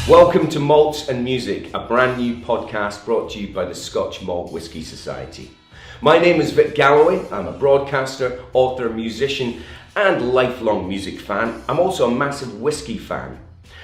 Welcome to Malts and Music, a brand new podcast brought to you by the Scotch Malt Whisky Society. My name is Galloway. I'm a broadcaster, author, musician, and lifelong music fan. I'm also a massive whisky fan.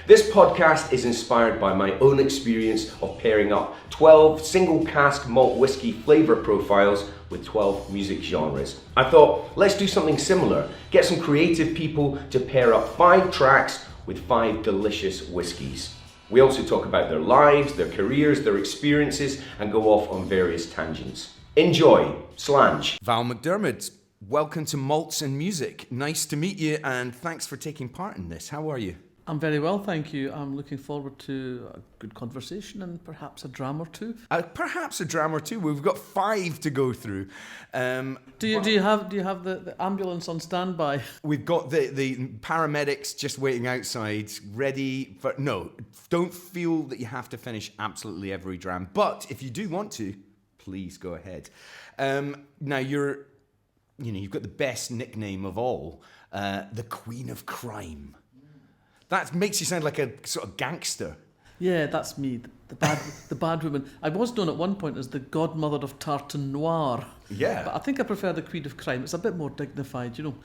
This podcast is inspired by my own experience of pairing up 12 single cask malt whisky flavour profiles with 12 music genres. I thought, let's do something similar. Get some creative people to pair up 5 tracks with 5 delicious whiskies. We also talk about their lives, their careers, their experiences, and go off on various tangents. Enjoy. Slange. Val McDermid, welcome to Malts and Music. Nice to meet you, and thanks for taking part in this. How are you? I'm very well, thank you. I'm looking forward to a good conversation and perhaps a dram or two. Perhaps a dram or two. We've got 5 to go through. Do you have the ambulance on standby? We've got the paramedics just waiting outside, ready for... No, don't feel that you have to finish absolutely every dram. But if you do want to, please go ahead. Now you've got the best nickname of all, the Queen of Crime. That makes you sound like a sort of gangster. Yeah, that's me, the bad woman. I was known at one point as the godmother of Tartan Noir. Yeah. But I think I prefer the Queen of Crime. It's a bit more dignified, you know.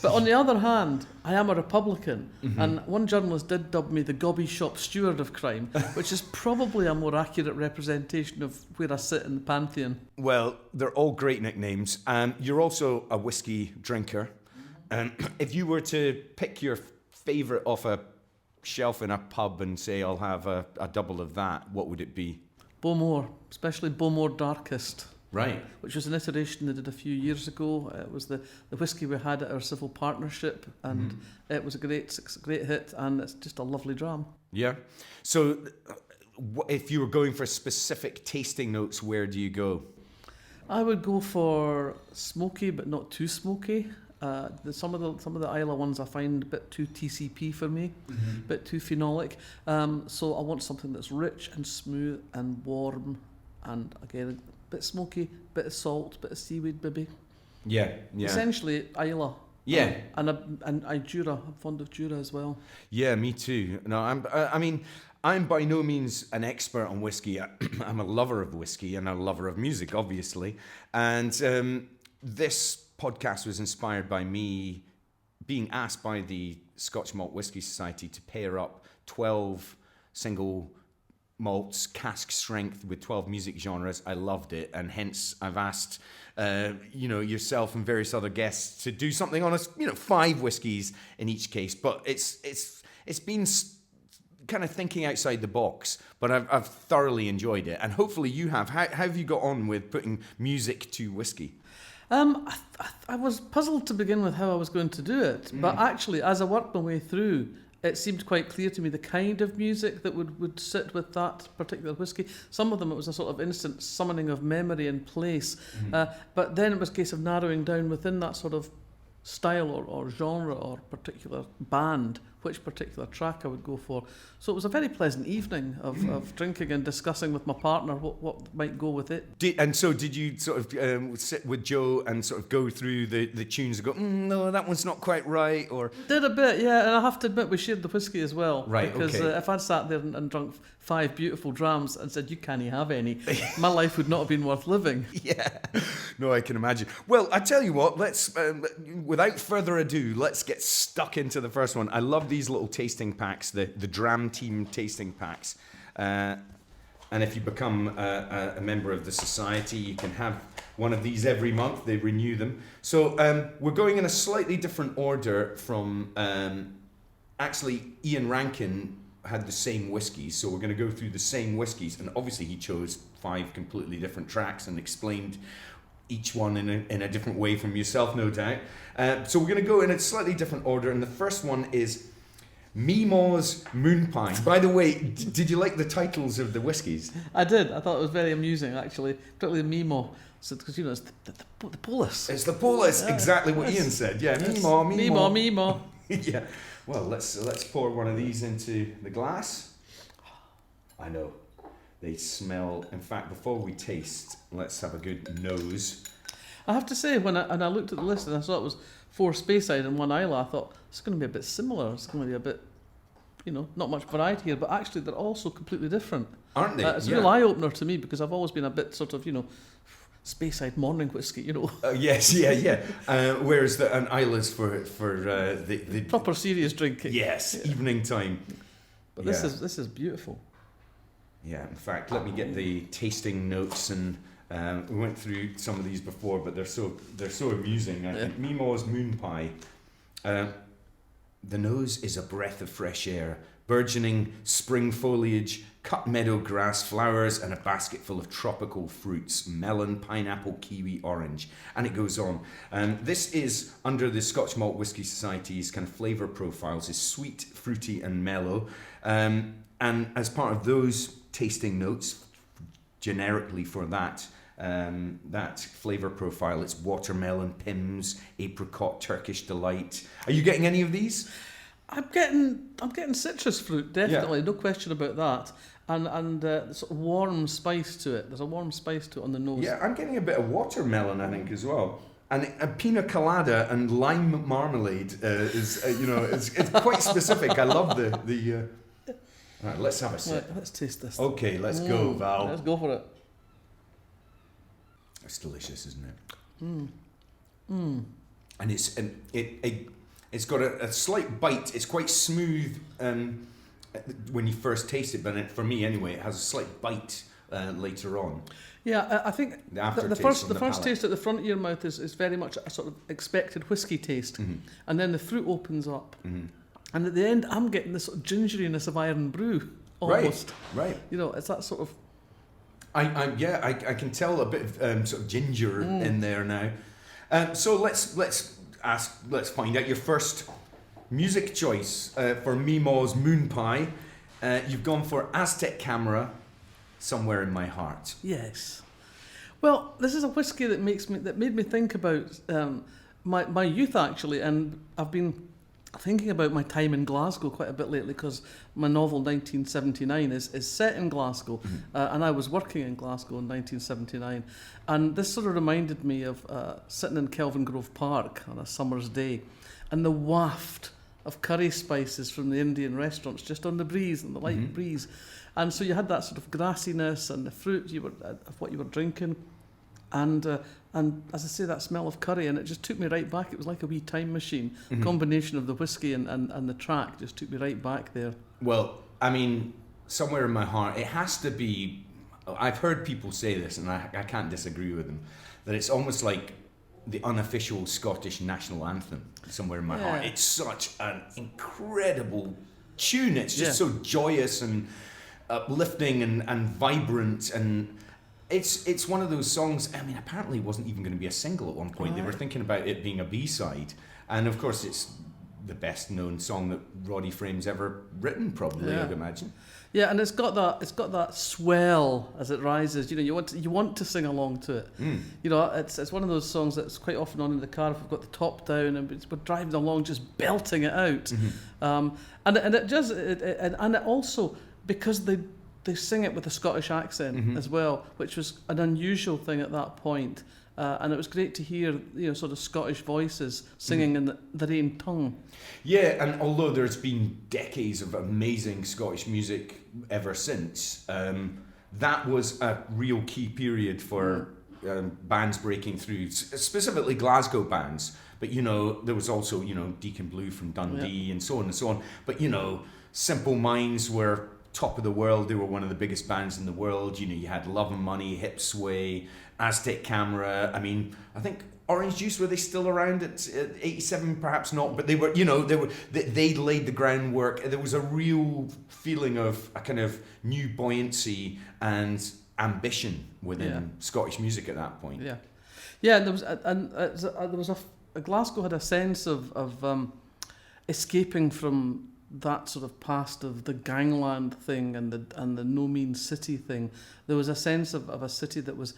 But on the other hand, I am a Republican, and one journalist did dub me the Gobby Shop Steward of Crime, which is probably a more accurate representation of where I sit in the pantheon. Well, they're all great nicknames. You're also a whiskey drinker. If you were to pick your favourite off a shelf in a pub and say, I'll have a double of that, what would it be? Bowmore, especially Bowmore Darkest. Right. Which was an iteration they did a few years ago. It was the whisky we had at our civil partnership, and it was a great hit, and it's just a lovely dram. Yeah. So if you were going for specific tasting notes, where do you go? I would go for smoky, but not too smoky. Some of the Isla ones I find a bit too TCP for me, a bit too phenolic. So I want something that's rich and smooth and warm, and again a bit smoky, bit of salt, bit of seaweed, maybe. Yeah. Essentially Isla. Yeah. And I Jura. I'm fond of Jura as well. Yeah, me too. No, I'm by no means an expert on whiskey. I'm a lover of whiskey and a lover of music, obviously. And this podcast was inspired by me being asked by the Scotch Malt Whisky Society to pair up 12 single malts, cask strength, with 12 music genres. I loved it, and hence I've asked yourself and various other guests to do something on 5 whiskies in each case. But it's been kind of thinking outside the box, but I've thoroughly enjoyed it, and hopefully you have. How have you got on with putting music to whiskey? I was puzzled to begin with how I was going to do it, but actually, as I worked my way through, it seemed quite clear to me the kind of music that would sit with that particular whisky. Some of them, it was a sort of instant summoning of memory and place, but then it was a case of narrowing down within that sort of style or genre or particular band which particular track I would go for. So it was a very pleasant evening of drinking and discussing with my partner what might go with it. Did you sort of sit with Joe and sort of go through the tunes and go, no, that one's not quite right? Or did a bit, yeah, and I have to admit we shared the whiskey as well. Right, because if I'd sat there and drunk 5 beautiful drams and said, you can't have any, my life would not have been worth living. Yeah, no, I can imagine. Well, I tell you what, let's, without further ado, let's get stuck into the first one. I love these little tasting packs, the Dram Team tasting packs. And if you become a member of the society, you can have one of these every month. They renew them. So we're going in a slightly different order from... actually, Ian Rankin had the same whiskies, so we're going to go through the same whiskies. And obviously he chose 5 completely different tracks and explained each one in a different way from yourself, no doubt. So we're going to go in a slightly different order. And the first one is Meemaw's Moonpie. By the way, did you like the titles of the whiskies? I did. I thought it was very amusing, actually, particularly Meemaw. So, because it's the polis. It's the polis, yeah, exactly what Ian said. Yeah, Meemaw. Yeah. Well, let's pour one of these into the glass. I know. They smell... In fact, before we taste, let's have a good nose. I have to say, when I looked at the list and I saw it was 4 Speyside and 1 Isla, I thought, it's going to be a bit similar. It's going to be a bit, not much variety here, but actually they're also completely different. Aren't they? It's a real eye-opener to me because I've always been a bit sort of, Speyside morning whiskey, Yes, yeah. Whereas an Isla's for the proper serious drinking. Yes, evening time. But this is beautiful. Yeah, in fact, let me get the tasting notes, and we went through some of these before, but they're so amusing. I think Meemaw's Moonpie. The nose is a breath of fresh air, burgeoning spring foliage, cut meadow grass flowers, and a basket full of tropical fruits: melon, pineapple, kiwi, orange, and it goes on. This is under the Scotch Malt Whisky Society's kind of flavour profiles, is sweet, fruity, and mellow. And as part of those tasting notes, generically for that flavour profile, it's watermelon, Pimm's, apricot, Turkish delight. Are you getting any of these? I'm getting citrus fruit, definitely, no question about that. And sort of warm spice to it. There's a warm spice to it on the nose. Yeah, I'm getting a bit of watermelon, I think, as well. And a pina colada and lime marmalade is it's quite specific. I love the. All right, let's have a sip. Right, let's taste this. Okay, let's go, Val. Let's go for it. It's delicious, isn't it? And it's got a slight bite. It's quite smooth when you first taste it, but for me anyway, it has a slight bite later on. Yeah, I think the first taste at the front of your mouth is very much a sort of expected whiskey taste, and then the fruit opens up, and at the end I'm getting this sort of gingeriness of Iron Brew almost. Right. It's that sort of. I can tell a bit of sort of ginger in there now. So let's find out your first music choice for Meemaw's Moonpie. You've gone for Aztec Camera, Somewhere in My Heart. Yes. Well, this is a whiskey that made me think about my youth actually, and I've been thinking about my time in Glasgow quite a bit lately because my novel 1979 is set in Glasgow, and I was working in Glasgow in 1979, and this sort of reminded me of sitting in Kelvingrove Park on a summer's day, and the waft of curry spices from the Indian restaurants just on the breeze and the light breeze, and so you had that sort of grassiness and the fruit of what you were drinking, and as I say, that smell of curry, and it just took me right back. It was like a wee time machine. Combination of the whiskey and the track just took me right back there. Well, I mean, Somewhere in My Heart, it has to be. I've heard people say this, and I can't disagree with them, that it's almost like the unofficial Scottish national anthem, Somewhere in My Heart. It's such an incredible tune. It's just so joyous and uplifting and vibrant, and it's one of those songs. I mean, apparently it wasn't even going to be a single at one point. They were thinking about it being a B-side, and of course it's the best known song that Roddy Frame's ever written, probably. I'd imagine. Yeah, and it's got that swell as it rises. You want to sing along to it. It's one of those songs that's quite often on in the car if we've got the top down and we're driving along just belting it out. And it just and it also, because they sing it with a Scottish accent as well, which was an unusual thing at that point. And it was great to hear, sort of Scottish voices singing in their own tongue. Yeah, and although there's been decades of amazing Scottish music ever since, that was a real key period for bands breaking through, specifically Glasgow bands. But, there was also, Deacon Blue from Dundee and so on and so on. But, Simple Minds were top of the world. They were one of the biggest bands in the world. You had Love and Money, Hip Sway, Aztec Camera. I mean, I think Orange Juice, were they still around at 87? Perhaps not, but they were. They laid the groundwork. There was a real feeling of a kind of new buoyancy and ambition within Scottish music at that point. Yeah. There was Glasgow had a sense of escaping from that sort of past of the gangland thing and the no means city thing. There was a sense of a city that was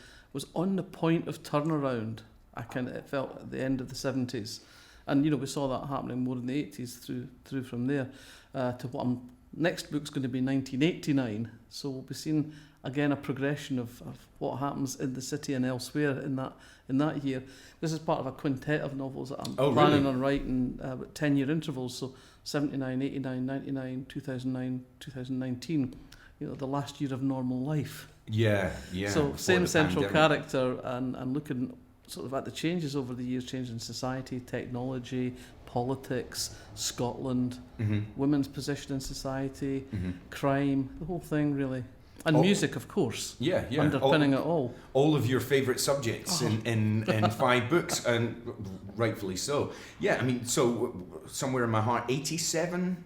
on the point of turnaround. It felt at the end of the 70s, and we saw that happening more in the 80s through from there to what I'm Next book's going to be 1989, so we'll be seeing again a progression of what happens in the city and elsewhere in that year. This is part of a quintet of novels that I'm planning on writing with 10-year intervals, so 79, 89, 99, 2009, 2019, the last year of normal life. Yeah. So same central character and looking sort of at the changes over the years, change in society, technology, politics, Scotland, women's position in society, crime, the whole thing really. And music, of course. Yeah. Underpinning it all. All of your favourite subjects in 5 books, and rightfully so. Yeah, I mean, so somewhere in my heart, 87,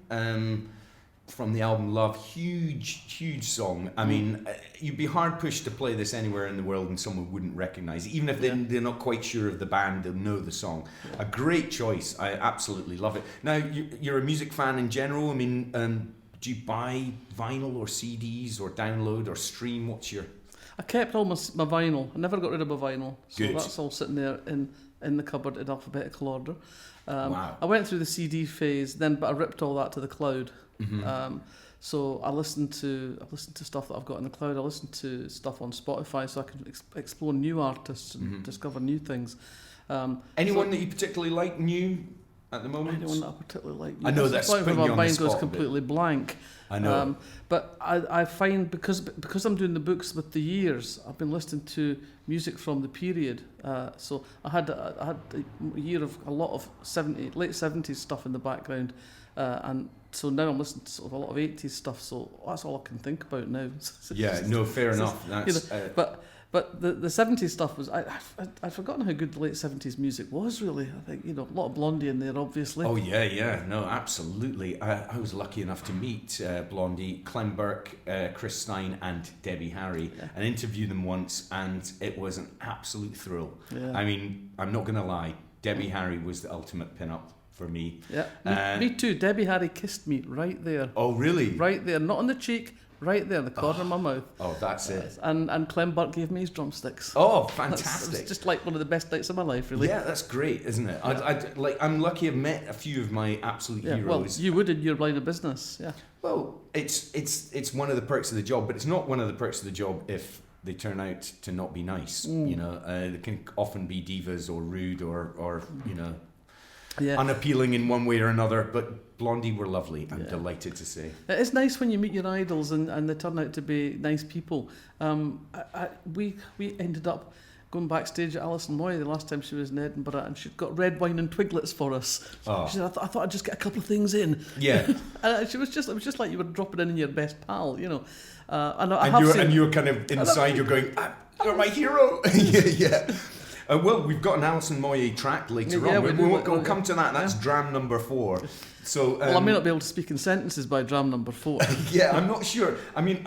from the album Love, huge song. I mean, you'd be hard pushed to play this anywhere in the world and someone wouldn't recognise it. Even if they're not quite sure of the band, they'll know the song. A great choice. I absolutely love it. Now, you're a music fan in general. I mean, do you buy vinyl or CDs or download or stream? What's your... I kept all my vinyl. I never got rid of my vinyl. So Good. that's all sitting there in the cupboard in alphabetical order. Wow. I went through the CD phase, but I ripped all that to the cloud. So I listen to stuff that I've got in the cloud. I listen to stuff on Spotify so I can explore new artists and discover new things. Anyone that you particularly like new at the moment? Anyone that I particularly like. I know that's putting you on the mind spot goes completely blank. I know. But I find because I'm doing the books with the years, I've been listening to music from the period. So I had a year of a lot of late 70s stuff in the background, and so now I'm listening to sort of a lot of 80s stuff. So that's all I can think about now. Yeah, no, fair enough. That's, But the 70s stuff was... I'd forgotten how good the late 70s music was, really. I think, a lot of Blondie in there, obviously. Oh, yeah. No, absolutely. I was lucky enough to meet Blondie, Clem Burke, Chris Stein and Debbie Harry and interview them once, and it was an absolute thrill. Yeah. I mean, I'm not going to lie. Debbie Harry was the ultimate pin-up for me. Yeah, me too. Debbie Harry kissed me right there. Oh, really? Right there. Not on the cheek... Right there in the corner of my mouth. Oh, that's it. And Clem Burke gave me his drumsticks. Oh, fantastic. It's just like one of the best nights of my life, really. Yeah, that's great, isn't it? Yeah. I'm lucky I've met a few of my absolute heroes. Well, you would in your line of business, yeah. Well, it's one of the perks of the job, but it's not one of the perks of the job if they turn out to not be nice. They can often be divas or rude or unappealing in one way or another, but Blondie were lovely, I'm delighted to say. It's nice when you meet your idols and they turn out to be nice people. We ended up going backstage at Alison Moyet the last time she was in Edinburgh, and she'd got red wine and twiglets for us. Oh. She said, I thought I'd just get a couple of things in. Yeah. And it was just like you were dropping in your best pal, And you were kind of inside, you're going, you're my hero. Yeah. Well, we've got an Alison Moyet track later on. We'll come to that. That's dram number 4. So, I may not be able to speak in sentences by dram number 4. Yeah, I'm not sure. I mean,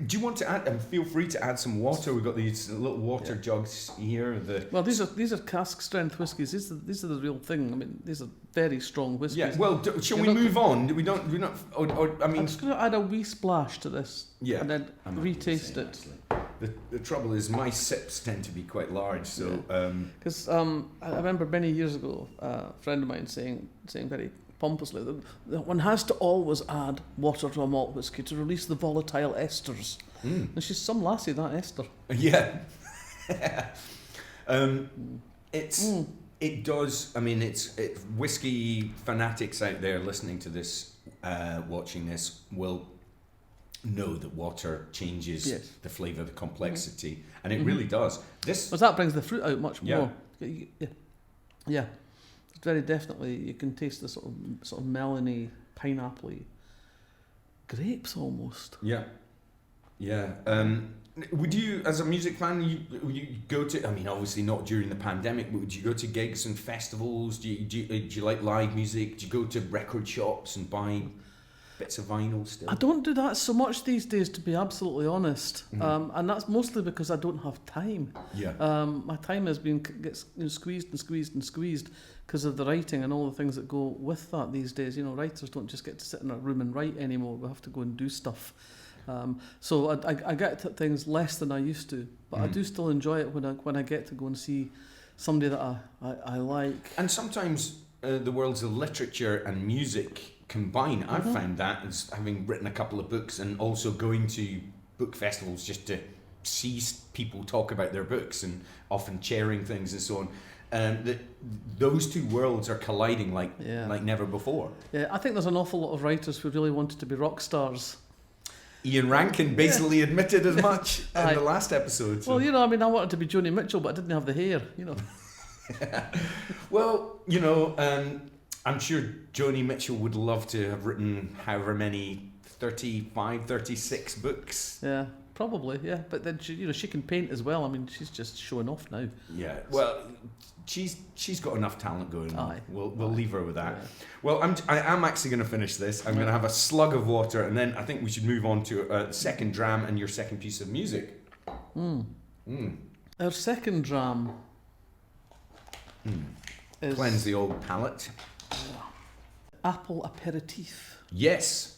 do you want to add? Feel free to add some water. We've got these little water jugs here. Well, these are cask strength whiskies. These are the real thing. I mean, these are very strong whiskies. Yeah. Well, shall we move on? We don't. I mean, I'm just going to add a wee splash to this. Yeah. And then retaste it. The trouble is my sips tend to be quite large, so because I remember many years ago a friend of mine saying very pompously that one has to always add water to a malt whisky to release the volatile esters. And she's some lassie, that ester. Yeah. It does. I mean, it's whiskey fanatics out there listening to this, watching this will know that water changes the flavour, the complexity, and it really does. But that brings the fruit out much more. Yeah. Very definitely, you can taste the sort of melony, pineapple-y grapes almost. Yeah. Would you, as a music fan, you go to? I mean, obviously not during the pandemic, but would you go to gigs and festivals? Do you like live music? Do you go to record shops and buy bits of vinyl still? I don't do that so much these days, to be absolutely honest, and that's mostly because I don't have time. Yeah. My time gets squeezed because of the writing and all the things that go with that these days. Writers don't just get to sit in a room and write anymore. We have to go and do stuff. So I get to things less than I used to, but I do still enjoy it when I get to go and see somebody that I like. And sometimes the worlds of literature and music combine. I've found that as having written a couple of books and also going to book festivals just to see people talk about their books and often chairing things and so on. That those two worlds are colliding like never before. Yeah, I think there's an awful lot of writers who really wanted to be rock stars. Ian Rankin basically admitted as much in the last episode. So. Well, you know, I mean, I wanted to be Joni Mitchell, but I didn't have the hair, you know. Well, you know, I'm sure Joni Mitchell would love to have written however many 35, 36 books. Yeah, probably, yeah. But then she can paint as well. I mean, she's just showing off now. Yeah. Well, she's got enough talent going on. Aye. We'll leave her with that. Yeah. Well, I am actually going to finish this. I'm going to have a slug of water, and then I think we should move on to a second dram and your second piece of music. Our second dram is Cleanse the old palate. apple aperitif. Yes.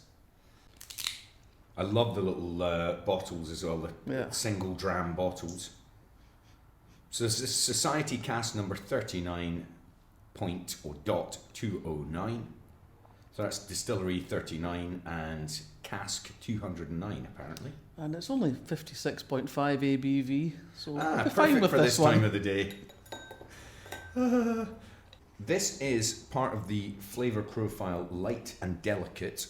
I love the little bottles as well, the single dram bottles. So this is Society Cask number 39.209. So that's Distillery 39 and Cask 209 apparently. And it's only 56.5 ABV, so we'll be fine perfect with for this this one. time of the day. This is part of the flavour profile light and delicate.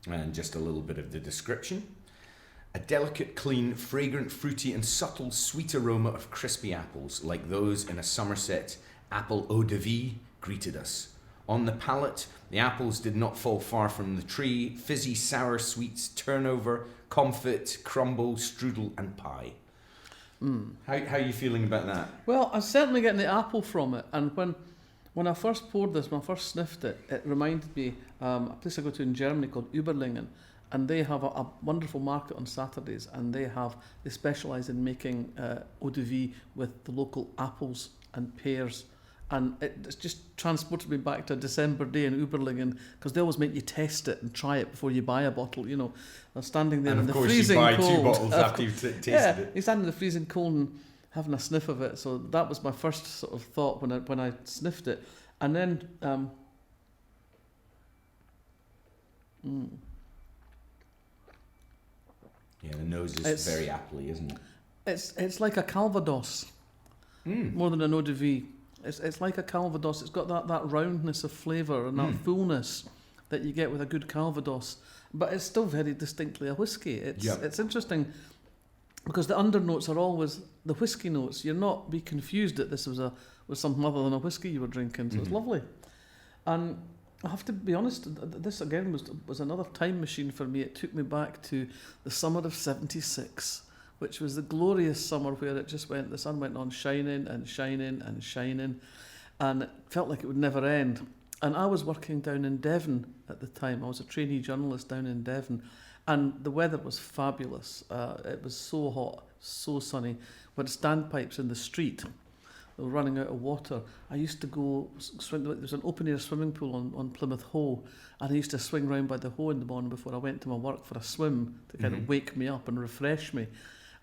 And just a little bit of the description. A delicate, clean, fragrant, fruity and subtle sweet aroma of crispy apples, like those in a Somerset apple eau de vie, greeted us. On the palate, the apples did not fall far from the tree. Fizzy, sour sweets, turnover, comfit, crumble, strudel and pie. How are you feeling about that? Well, I'm certainly getting the apple from it, and when I first poured this, when I first sniffed it, it reminded me a place I go to in Germany called Überlingen, and they have a wonderful market on Saturdays, and they specialise in making eau de vie with the local apples and pears, and it's just transported me back to a December day in Überlingen, because they always make you test it and try it before you buy a bottle. You know, I'm standing there And in of the course freezing you buy cold. 2 bottles after you've tasted it. You're standing in the freezing cold and having a sniff of it. So that was my first sort of thought when I sniffed it, and then. Yeah, the nose is very appley, isn't it? It's like a Calvados, more than an eau de vie. It's like a Calvados. It's got that roundness of flavour and that fullness that you get with a good Calvados, but it's still very distinctly a whiskey. It's interesting because the undernotes are always the whiskey notes. You're not be confused that this was something other than a whiskey you were drinking. So it's lovely, and I have to be honest. This again was another time machine for me. It took me back to the summer of '76. Which was the glorious summer where it just the sun went on shining and shining and shining, and it felt like it would never end. And I was working down in Devon at the time. I was a trainee journalist down in Devon, and the weather was fabulous. It was so hot, so sunny. We had standpipes in the street. They were running out of water. I used to go swim. There was an open-air swimming pool on Plymouth Hoe, and I used to swing round by the Hoe in the morning before I went to my work for a swim to kind of wake me up and refresh me.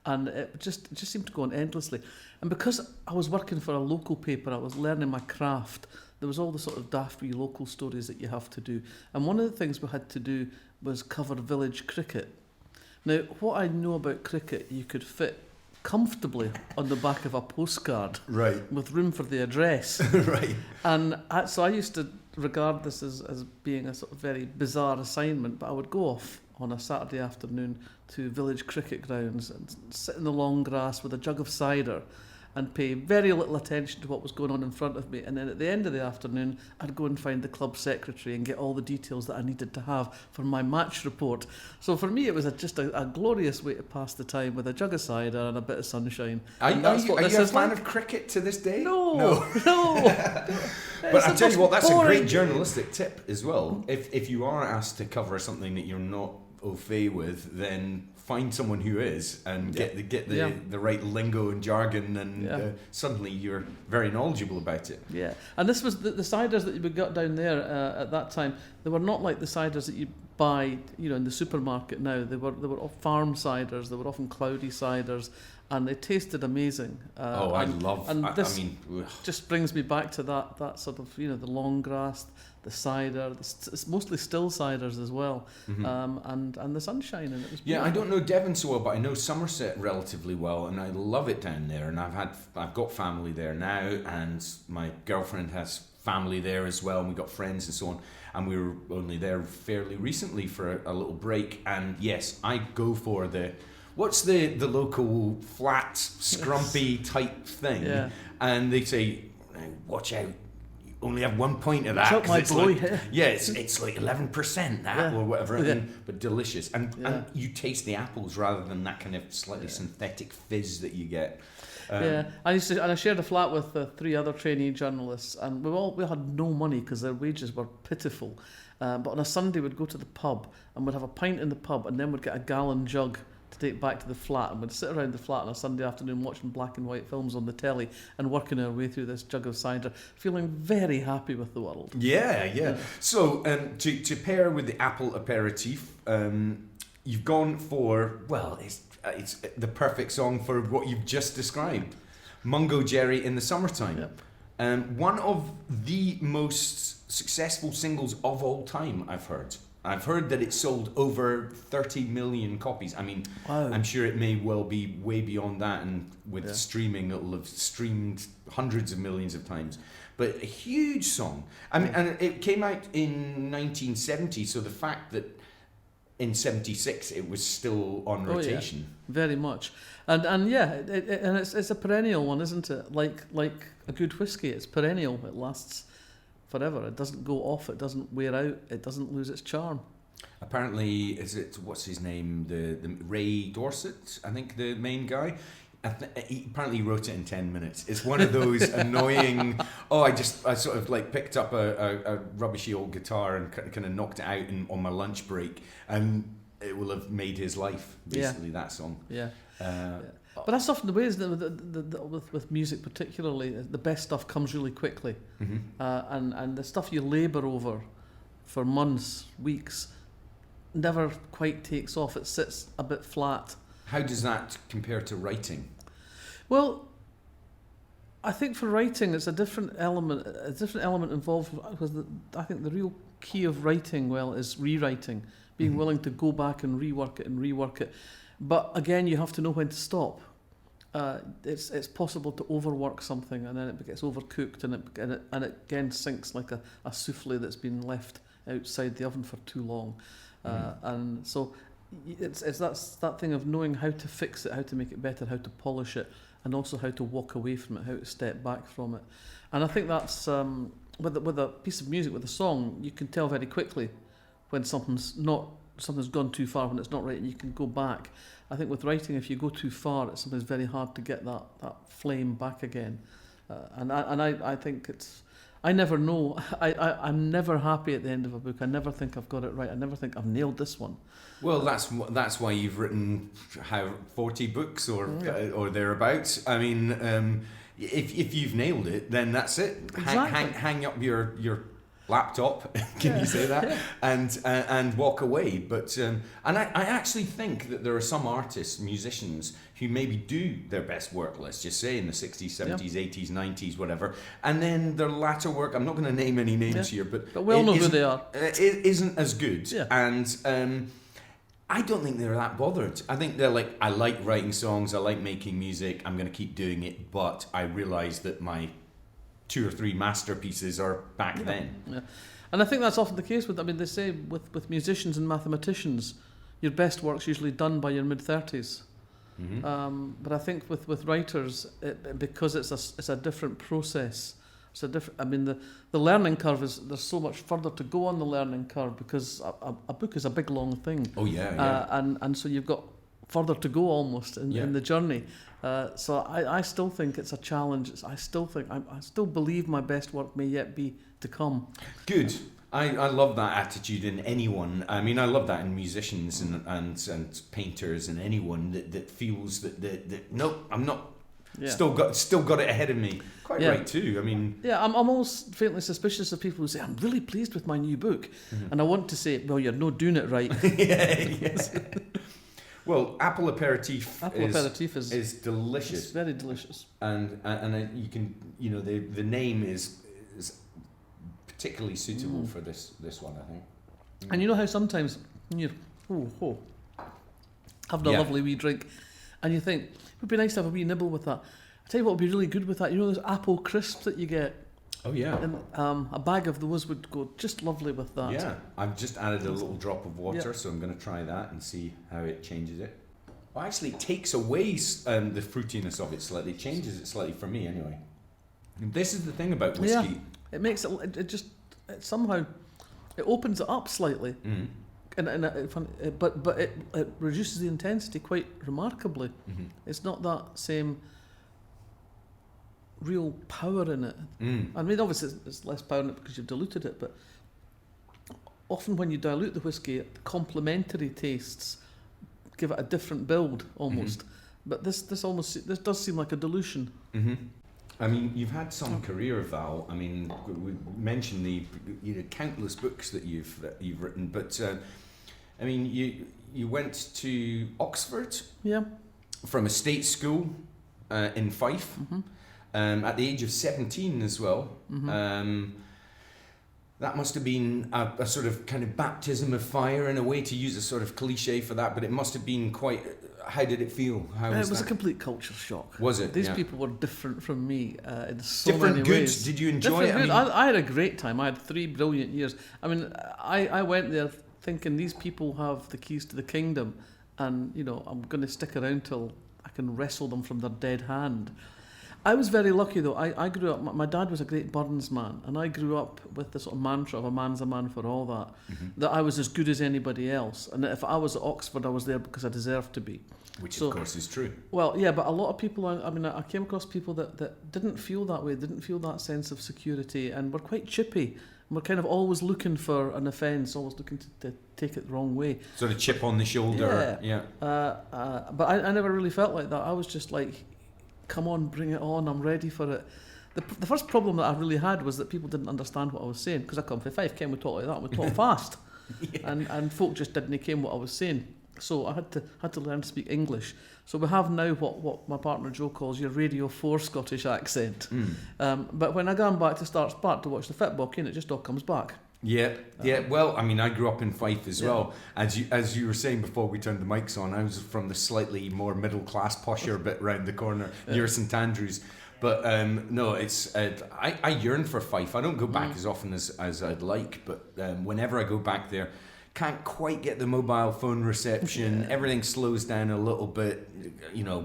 And it just seemed to go on endlessly. And because I was working for a local paper, I was learning my craft. There was all the sort of daft wee local stories that you have to do. And one of the things we had to do was cover village cricket. Now, what I know about cricket, you could fit comfortably on the back of a postcard, right, with room for the address. right. And so I used to regard this as being a sort of very bizarre assignment, but I would go off on a Saturday afternoon to village cricket grounds and sit in the long grass with a jug of cider and pay very little attention to what was going on in front of me. And then at the end of the afternoon, I'd go and find the club secretary and get all the details that I needed to have for my match report. So for me, it was just a glorious way to pass the time with a jug of cider and a bit of sunshine. Are you a fan of cricket to this day? No. But I'll tell you what, that's a great journalistic tip as well. If you are asked to cover something that you're not au fait with, then find someone who is and get the right lingo and jargon, and suddenly you're very knowledgeable about it. Yeah, and this was the ciders that we got down there at that time. They were not like the ciders that you buy, in the supermarket now. They were farm ciders. They were often cloudy ciders, and they tasted amazing. This just brings me back to that sort of, the long grass, the cider. It's mostly still ciders as well, and the sunshine, and it was beautiful. Yeah, I don't know Devon so well, but I know Somerset relatively well, and I love it down there. And I've got family there now, and my girlfriend has family there as well, and we got friends and so on. And we were only there fairly recently for a little break. And yes, I go for what's the local flat, scrumpy type thing. Yeah. And they say, watch out, you only have 1 point of that. It's like 11% that or whatever, but delicious. And you taste the apples rather than that kind of slightly synthetic fizz that you get. I shared a flat with 3 other trainee journalists, and we had no money because their wages were pitiful. But on a Sunday we'd go to the pub and we'd have a pint in the pub, and then we'd get a gallon jug to take back to the flat, and we'd sit around the flat on a Sunday afternoon watching black and white films on the telly and working our way through this jug of cider, feeling very happy with the world. Yeah. So to pair with the apple aperitif, you've gone for, it's the perfect song for what you've just described. Mungo Jerry in the Summertime. Yep. One of the most successful singles of all time, I've heard. I've heard that it sold over 30 million copies. I mean, wow. I'm sure it may well be way beyond that, and with streaming, it'll have streamed hundreds of millions of times. But a huge song. I mean, and it came out in 1970, so the fact that in 76 it was still on rotation. Very much. And it's a perennial one, isn't it? Like a good whiskey, it's perennial. It lasts forever. It doesn't go off, it doesn't wear out, it doesn't lose its charm. Apparently, what's his name? The Ray Dorset, I think, the main guy. He apparently wrote it in 10 minutes. It's one of those annoying. I sort of like picked up a rubbishy old guitar and kind of knocked it out on my lunch break, and it will have made his life. Basically, that song. Yeah. But that's often the way, isn't it? With music, particularly, the best stuff comes really quickly, and the stuff you labour over for months, weeks, never quite takes off. It sits a bit flat. How does that compare to writing? Well, I think for writing it's a different element involved, because I think the real key of writing well is rewriting, being willing to go back and rework it. But again, you have to know when to stop. It's possible to overwork something and then it gets overcooked and it again sinks like a souffle that's been left outside the oven for too long. And so it's that thing of knowing how to fix it, how to make it better, how to polish it, and also how to walk away from it, how to step back from it. And I think that's with a piece of music, with a song, you can tell very quickly when something's gone too far, when it's not right, and you can go back. I think with writing, if you go too far, it's sometimes very hard to get that flame back again. And I think I never know. I'm never happy at the end of a book. I never think I've got it right. I never think I've nailed this one. Well, that's why you've written 40 books or thereabouts. I mean, if you've nailed it, then that's it. Exactly. Hang up your laptop, can you say that, and walk away. But and I actually think that there are some artists, musicians, who maybe do their best work, let's just say in the 60s, 70s, 80s, 90s, whatever, and then their latter work, I'm not going to name any names here, but we all know who they are, it isn't as good. And I don't think they're that bothered. I think they're like, I like writing songs, I like making music, I'm going to keep doing it, but I realise that my 2 or 3 masterpieces are back then. Yeah. And I think that's often the case they say with musicians and mathematicians, your best work's usually done by your mid-30s. But I think with writers, because it's a different process, it's a different. The learning curve there's so much further to go on the learning curve, because a book is a big long thing. Oh yeah. And so you've got further to go almost in the journey. So I still think it's a challenge. I still believe my best work may yet be to come. Good. I love that attitude in anyone. I mean, I love that in musicians and painters and anyone that feels that no, I'm not. Yeah. Still got it ahead of me. Quite right too. I mean, I'm almost faintly suspicious of people who say, I'm really pleased with my new book, and I want to say, well, you're not doing it right. Yes. Well, apple aperitif is delicious. It's very delicious. And you can, the name is particularly suitable for this one, I think. And you know how sometimes you're having a lovely wee drink, and you think, it would be nice to have a wee nibble with that. I tell you what would be really good with that. You know those apple crisps that you get? Oh, yeah. And a bag of those would go just lovely with that. Yeah, I've just added a little drop of water, so I'm going to try that and see how it changes it. Well, actually, it takes away the fruitiness of it slightly. It changes it slightly for me, anyway. And this is the thing about whiskey. Yeah, it makes it somehow, it opens it up slightly. But it reduces the intensity quite remarkably. It's not that same real power in it. I mean, obviously it's less power in it because you've diluted it, but often when you dilute the whiskey, the complementary tastes give it a different build almost. But this does seem like a dilution. I mean, you've had some career, Val. I mean, we mentioned the countless books that you've written, but I mean, you went to Oxford, from a state school in Fife, at the age of 17 as well. That must have been a sort of kind of baptism of fire in a way, to use a sort of cliche for that, but it must have been quite. How did it feel? It was a complete culture shock. Was it? These people were different from me in so different many good. ways. Did you enjoy it? I had a great time. I had 3 brilliant years. I mean, I went there thinking these people have the keys to the kingdom, and I'm going to stick around till I can wrestle them from their dead hand. I was very lucky though. I grew up. My dad was a great Burns man, and I grew up with the sort of mantra of a man's a man for all that. That I was as good as anybody else, and that if I was at Oxford, I was there because I deserved to be. Which of course is true. Well, yeah, but a lot of people. I came across people that didn't feel that way. Didn't feel that sense of security, and were quite chippy. And were kind of always looking for an offence, always looking to take it the wrong way. Sort of chip on the shoulder. Yeah. But I never really felt like that. I was just like, come on, bring it on, I'm ready for it. The first problem that I really had was that people didn't understand what I was saying, because I come from Fife, Ken would talk like that, we talk fast, and folk just didn't ken what I was saying. So I had to learn to speak English. So we have now what my partner Joe calls your Radio 4 Scottish accent. But when I go back to start to watch the football, it just all comes back. Yeah. Well, I mean, I grew up in Fife as well. As you were saying before we turned the mics on, I was from the slightly more middle class, posher bit round the corner near St Andrews. But no, it's I yearn for Fife. I don't go back as often as I'd like, but whenever I go back there, can't quite get the mobile phone reception. Everything slows down a little bit.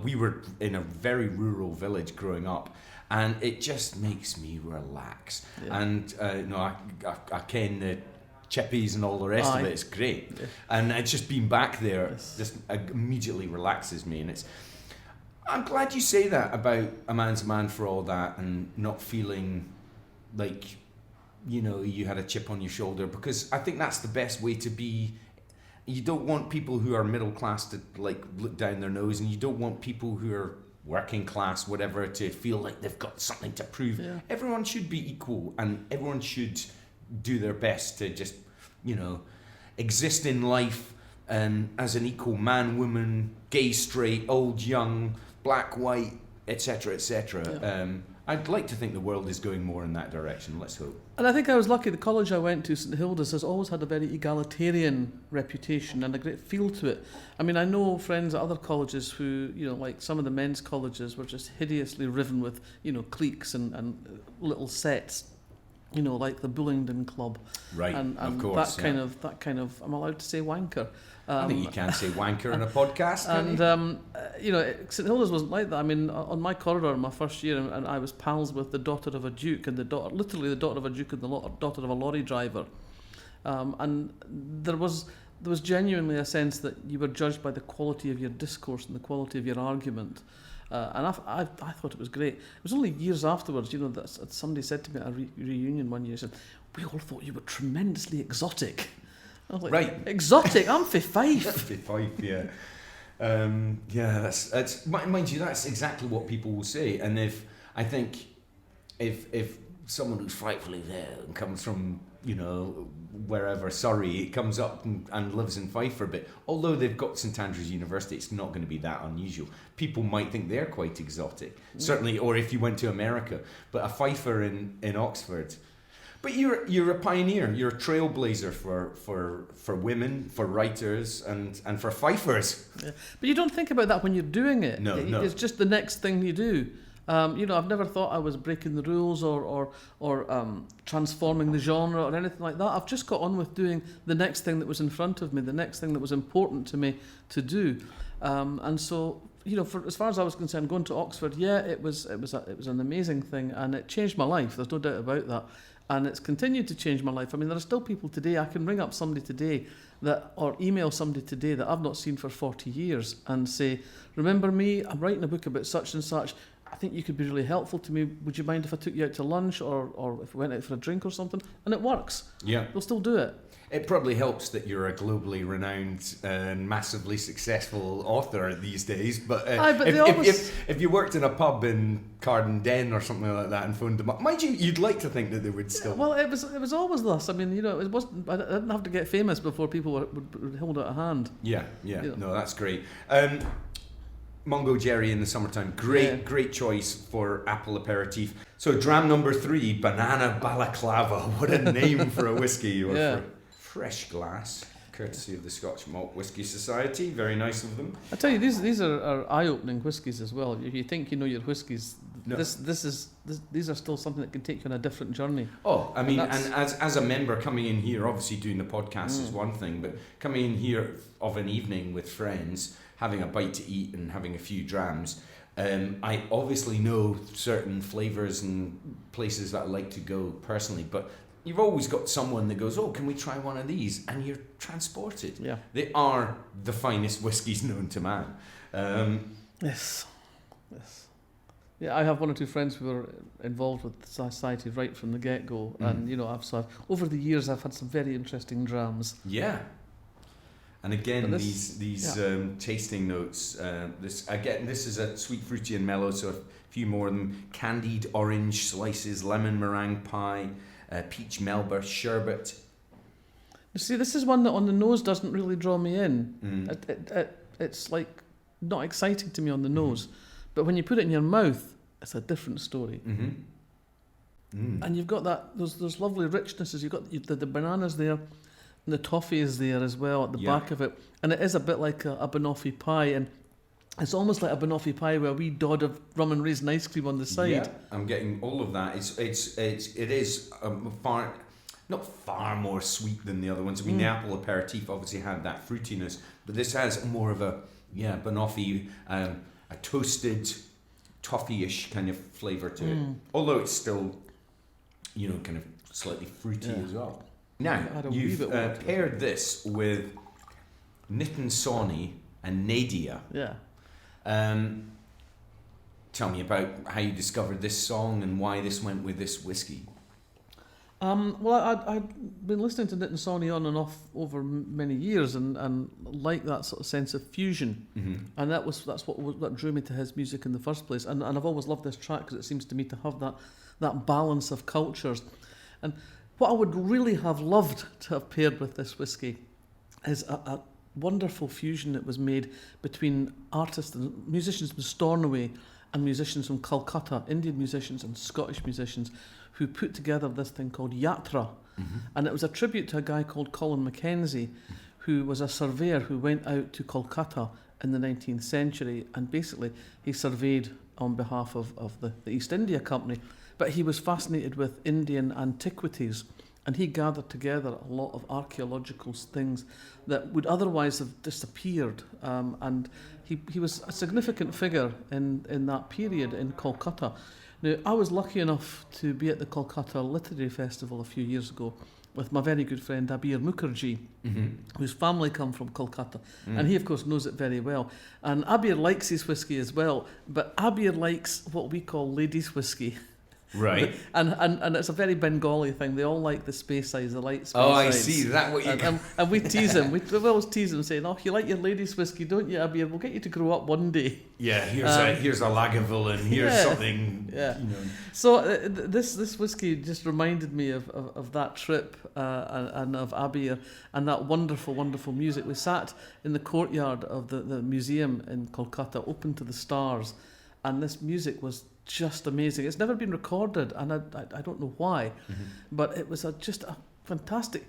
We were in a very rural village growing up, and it just makes me relax. And I ken the chippies and all the rest of it. It's great, and it's just being back there just immediately relaxes me. And I'm glad you say that about a man's a man for all that, and not feeling like you had a chip on your shoulder, because I think that's the best way to be. You don't want people who are middle class to look down their nose, and you don't want people who are working class, whatever, to feel like they've got something to prove. Everyone should be equal, and everyone should do their best to just exist in life as an equal man, woman, gay, straight, old, young, black, white, etc., etc. I'd like to think the world is going more in that direction. Let's hope. And I think I was lucky. The college I went to, St Hilda's, has always had a very egalitarian reputation and a great feel to it. I mean, I know friends at other colleges who, like some of the men's colleges were just hideously riven with, cliques and little sets, like the Bullingdon Club. Right, and of course. That kind of, I'm allowed to say wanker. I think you can say wanker in a podcast. And St Hilda's wasn't like that. I mean, on my corridor in my first year, and I was pals with the daughter of a duke, and literally the daughter of a duke and the daughter of a lorry driver, and there was genuinely a sense that you were judged by the quality of your discourse and the quality of your argument. And I thought it was great. It was only years afterwards, that somebody said to me at a reunion one year, said, "We all thought you were tremendously exotic." I was like, right, exotic? I'm 55. 55, yeah. That's mind you, that's exactly what people will say. And if someone who's frightfully there and comes from wherever, Surrey, it comes up and lives in Fife for a bit. Although they've got St Andrews University, it's not going to be that unusual. People might think they're quite exotic, certainly, or if you went to America. But a Fifer in Oxford. But you're a pioneer. You're a trailblazer for women, for writers, and for Fifers. Yeah. But you don't think about that when you're doing it. No. It's just the next thing you do. I've never thought I was breaking the rules or transforming the genre or anything like that. I've just got on with doing the next thing that was in front of me, the next thing that was important to me to do. And so, for as far as I was concerned, going to Oxford, it was an amazing thing, and it changed my life. There's no doubt about that. And it's continued to change my life. I mean, there are still people today, I can ring up somebody today or email somebody today that I've not seen for 40 years and say, remember me, I'm writing a book about such and such. I think you could be really helpful to me. Would you mind if I took you out to lunch or if we went out for a drink or something? And it works. Yeah. We'll still do it. It probably helps that you're a globally renowned and massively successful author these days. But, if you worked in a pub in Carden Den or something like that and phoned them up, mind you, you'd like to think that they would still. Well, it was always thus. I mean, it wasn't. I didn't have to get famous before people would hold out a hand. Yeah. No, that's great. Mungo Jerry in the summertime, great choice for apple aperitif. So dram number 3, banana balaclava. What a name for a whiskey or for fresh glass, courtesy of the Scotch Malt Whisky Society. Very nice of them. I tell you, these are eye-opening whiskies as well. If you think you know your whiskies, no. These are still something that can take you on a different journey. Oh, I mean, and as a member coming in here, obviously doing the podcast is one thing, but coming in here of an evening with friends, having a bite to eat and having a few drams, I obviously know certain flavours and places that I like to go personally, but you've always got someone that goes, can we try one of these? And you're transported. Yeah. They are the finest whiskies known to man. Yes. Yeah, I have one or two friends who were involved with the society right from the get-go. And, I've over the years, I've had some very interesting drams. Yeah. And again, these tasting notes, this is a sweet, fruity and mellow, so a few more of them. Candied orange slices, lemon meringue pie, peach melba sherbet. You see, this is one that on the nose doesn't really draw me in. It's like not exciting to me on the nose, but when you put it in your mouth, it's a different story. And you've got those lovely richnesses. You've got the bananas there, and the toffee is there as well at the back of it, and it is a bit like a banoffee pie, and it's almost like a banoffee pie with a wee dod of rum and raisin ice cream on the side. Yeah, I'm getting all of that. It is not far more sweet than the other ones. I mean, the apple aperitif obviously had that fruitiness, but this has more of a banoffee, a toasted toffee-ish kind of flavour to it. Although it's still, kind of slightly fruity as well. Now, you've paired this with Nitin, Sawhney and Nadia. Yeah. Tell me about how you discovered this song and why this went with this whiskey. Well, I'd been listening to Nitin, Sawhney on and off over many years and like that sort of sense of fusion. And that's what drew me to his music in the first place. And I've always loved this track because it seems to me to have that balance of cultures. And what I would really have loved to have paired with this whiskey is a wonderful fusion that was made between artists and musicians from Stornoway and musicians from Calcutta, Indian musicians and Scottish musicians, who put together this thing called Yatra. And it was a tribute to a guy called Colin Mackenzie, who was a surveyor who went out to Kolkata in the 19th century, and basically he surveyed on behalf of the East India Company. But he was fascinated with Indian antiquities, and he gathered together a lot of archaeological things that would otherwise have disappeared. And he was a significant figure in that period in Kolkata. Now, I was lucky enough to be at the Kolkata Literary Festival a few years ago with my very good friend Abir Mukherjee, whose family come from Kolkata. And he, of course, knows it very well. And Abir likes his whiskey as well, but Abir likes what we call ladies' whiskey. Right. And it's a very Bengali thing. They all like the space size, the light space Oh, I size. see. Is that what you... And we tease him. We always tease him saying, "Oh, you like your ladies' whiskey, don't you, Abir? We'll get you to grow up one day." Yeah, here's a Lagavulin, here's something... Yeah. You know. So this whiskey just reminded me of that trip and of Abir and that wonderful, wonderful music. We sat in the courtyard of the museum in Kolkata, open to the stars, and this music was just amazing. It's never been recorded, and I don't know why, but it was just a fantastic...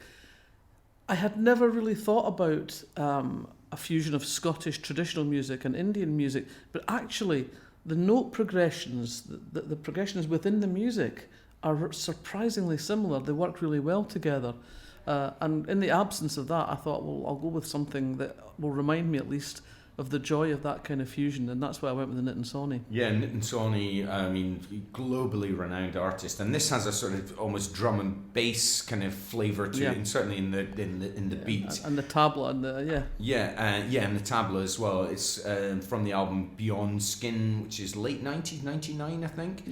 I had never really thought about a fusion of Scottish traditional music and Indian music, but actually the note progressions, the progressions within the music are surprisingly similar. They work really well together. And in the absence of that, I thought, well, I'll go with something that will remind me at least of the joy of that kind of fusion, and that's why I went with the Nitin Sawhney. Yeah, Nitin Sawhney, I mean, globally renowned artist, and this has a sort of almost drum and bass kind of flavour to it, and certainly in the beat and the tabla and the and the tabla as well. It's from the album Beyond Skin, which is late 1999, I think.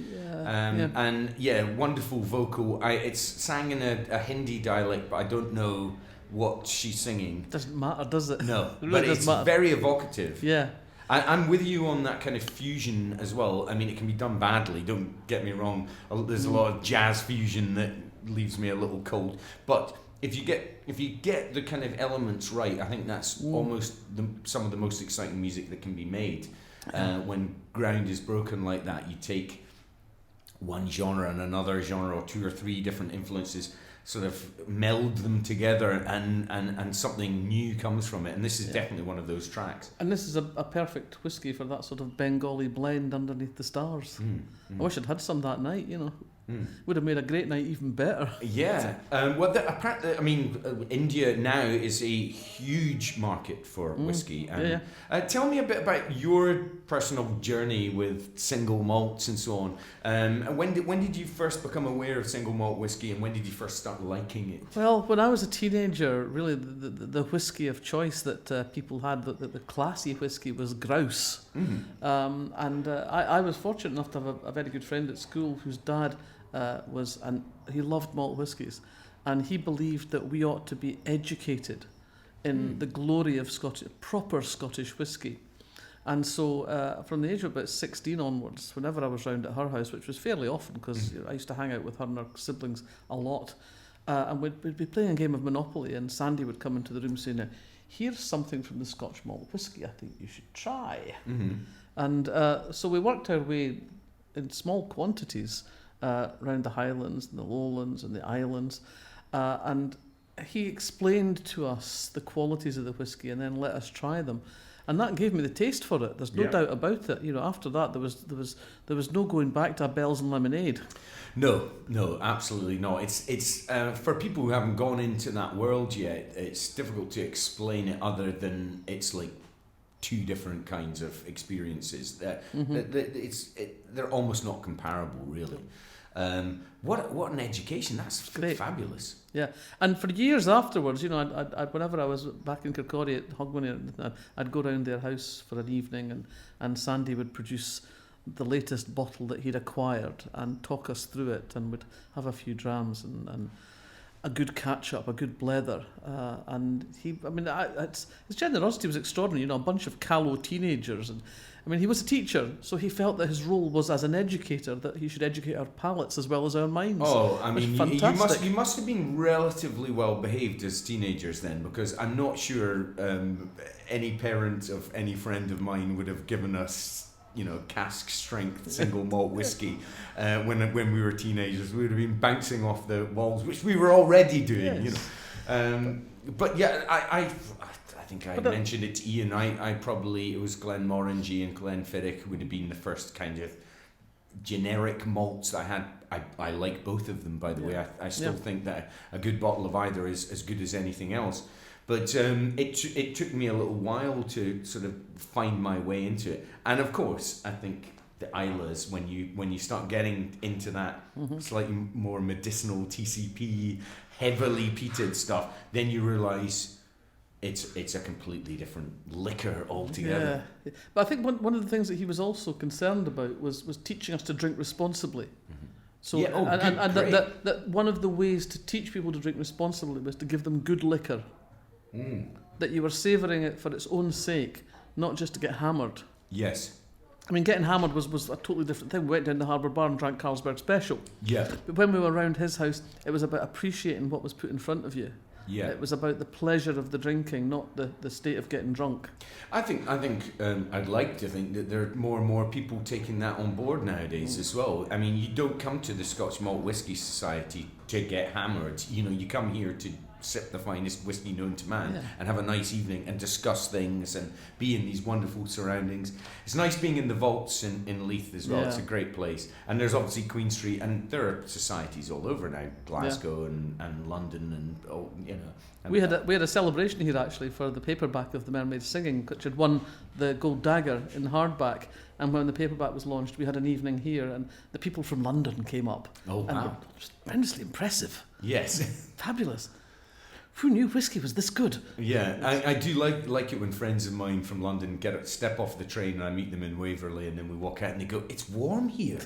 And wonderful vocal. It's sang in a Hindi dialect, but I don't know what she's singing. Doesn't matter, does it? No, it really but it's very evocative. Yeah. I'm with you on that kind of fusion as well. I mean, it can be done badly, don't get me wrong. There's a lot of jazz fusion that leaves me a little cold. But if you get the kind of elements right, I think that's almost some of the most exciting music that can be made. When ground is broken like that, you take one genre and another genre, or two or three different influences, sort of meld them together, and something new comes from it. And this is definitely one of those tracks. And this is a perfect whiskey for that sort of Bengali blend underneath the stars. I wish I'd had some that night, you know. Would have made a great night even better. Yeah. Apparently, I mean, India now is a huge market for whiskey. Tell me a bit about your personal journey with single malts and so on. And when did you first become aware of single malt whiskey, and when did you first start liking it? Well, when I was a teenager, really the whiskey of choice that people had, the classy whiskey, was Grouse. I was fortunate enough to have a very good friend at school whose dad he loved malt whiskies, and he believed that we ought to be educated in the glory of proper Scottish whiskey. And so from the age of about 16 onwards, whenever I was round at her house, which was fairly often because I used to hang out with her and her siblings a lot, and we'd be playing a game of Monopoly, and Sandy would come into the room saying, "Now, here's something from the Scotch malt whiskey I think you should try." And so we worked our way in small quantities around the Highlands and the Lowlands and the Islands, and he explained to us the qualities of the whiskey and then let us try them, and that gave me the taste for it. There's no doubt about it. You know, after that there was no going back to a Bells and Lemonade. No, absolutely not. It's for people who haven't gone into that world yet, it's difficult to explain it other than it's like two different kinds of experiences. They're almost not comparable, really. What an education! That's great. Fabulous. Yeah, and for years afterwards, you know, whenever I was back in Kirkcaldy at Hogmanay, I'd go round their house for an evening, and Sandy would produce the latest bottle that he'd acquired and talk us through it, and would have a few drams and a good catch up, a good blether, and his generosity was extraordinary. You know, a bunch of callow teenagers, and I mean, he was a teacher, so he felt that his role was as an educator, that he should educate our palates as well as our minds. Oh, I mean, fantastic. you must have been relatively well behaved as teenagers then, because I'm not sure any parent of any friend of mine would have given us, you know, cask strength single malt whiskey when we were teenagers. We would have been bouncing off the walls, which we were already doing, you know. But yeah, I think I mentioned it to Ian. It was Glenmorangie and Glenfiddich would have been the first kind of generic malts I had. I like both of them, by the way. I still think that a good bottle of either is as good as anything else. But it took me a little while to sort of find my way into it. And of course, I think the Islas, when you start getting into that slightly more medicinal TCP, heavily peated stuff, then you realise it's a completely different liquor altogether. Yeah. But I think one of the things that he was also concerned about was teaching us to drink responsibly. So, Yeah, oh, and, good, and great. that one of the ways to teach people to drink responsibly was to give them good liquor. That you were savouring it for its own sake, not just to get hammered. Yes. I mean, getting hammered was a totally different thing. We went down the Harbour Bar and drank Carlsberg Special. Yeah. But when we were around his house, it was about appreciating what was put in front of you. Yeah. It was about the pleasure of the drinking, not the state of getting drunk. I think I'd like to think that there are more and more people taking that on board nowadays as well. I mean, you don't come to the Scotch Malt Whisky Society to get hammered. You know, you come here to sip the finest whiskey known to man and have a nice evening and discuss things and be in these wonderful surroundings. It's nice being in the vaults in Leith as well. Yeah. It's a great place. And there's obviously Queen Street, and there are societies all over now, Glasgow and London and you know. And We had a celebration here actually for the paperback of The Mermaid Singing, which had won the Gold Dagger in hardback. And when the paperback was launched, we had an evening here, and the people from London came up. Oh, and wow. it was tremendously impressive. Yes. Fabulous. Who knew whiskey was this good? Yeah, I do like it when friends of mine from London step off the train and I meet them in Waverley, and then we walk out and they go, "It's warm here,"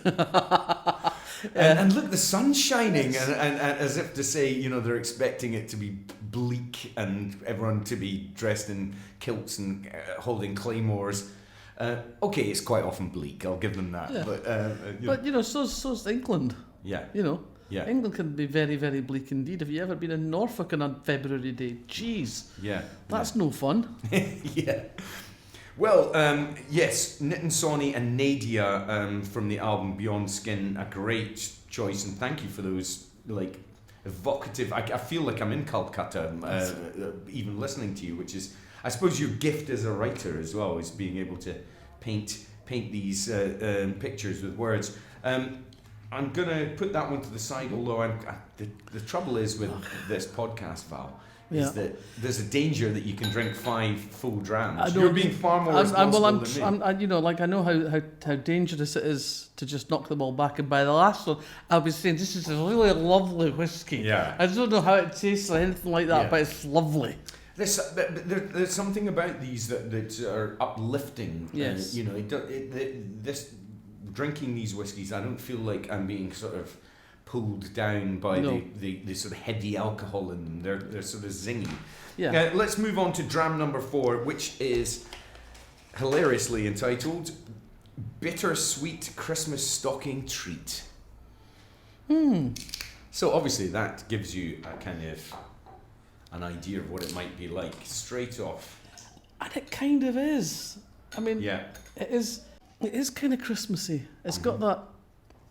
and look, the sun's shining, and as if to say, you know, they're expecting it to be bleak and everyone to be dressed in kilts and holding claymores. Okay, it's quite often bleak. I'll give them that. Yeah. But You know, so's England. yeah, You know. yeah, England can be very, very bleak indeed. Have you ever been in Norfolk on a February day? Jeez, yeah, that's no fun. yeah. Well, yes, Nitin, Sawhney and Nadia from the album Beyond Skin, a great choice, and thank you for those, like, evocative. I feel like I'm in Calcutta, even listening to you, which is, I suppose, your gift as a writer as well, is being able to paint these pictures with words. I'm going to put that one to the side, although the trouble is with this podcast, Val, is that there's a danger that you can drink 5 full drams. You're being far more responsible than me. You know, like, I know how dangerous it is to just knock them all back, and by the last one, I'll be saying, this is a really lovely whiskey. Yeah. I don't know how it tastes or anything like that, but it's lovely. There's something about these that are uplifting. Yes. You know, this drinking these whiskies, I don't feel like I'm being sort of pulled down by the sort of heady alcohol in them. They're sort of zingy. Yeah. Let's move on to dram number 4, which is hilariously entitled Bittersweet Christmas Stocking Treat. So obviously that gives you a kind of an idea of what it might be like straight off. And it kind of is. I mean, it is kind of Christmassy. It's got that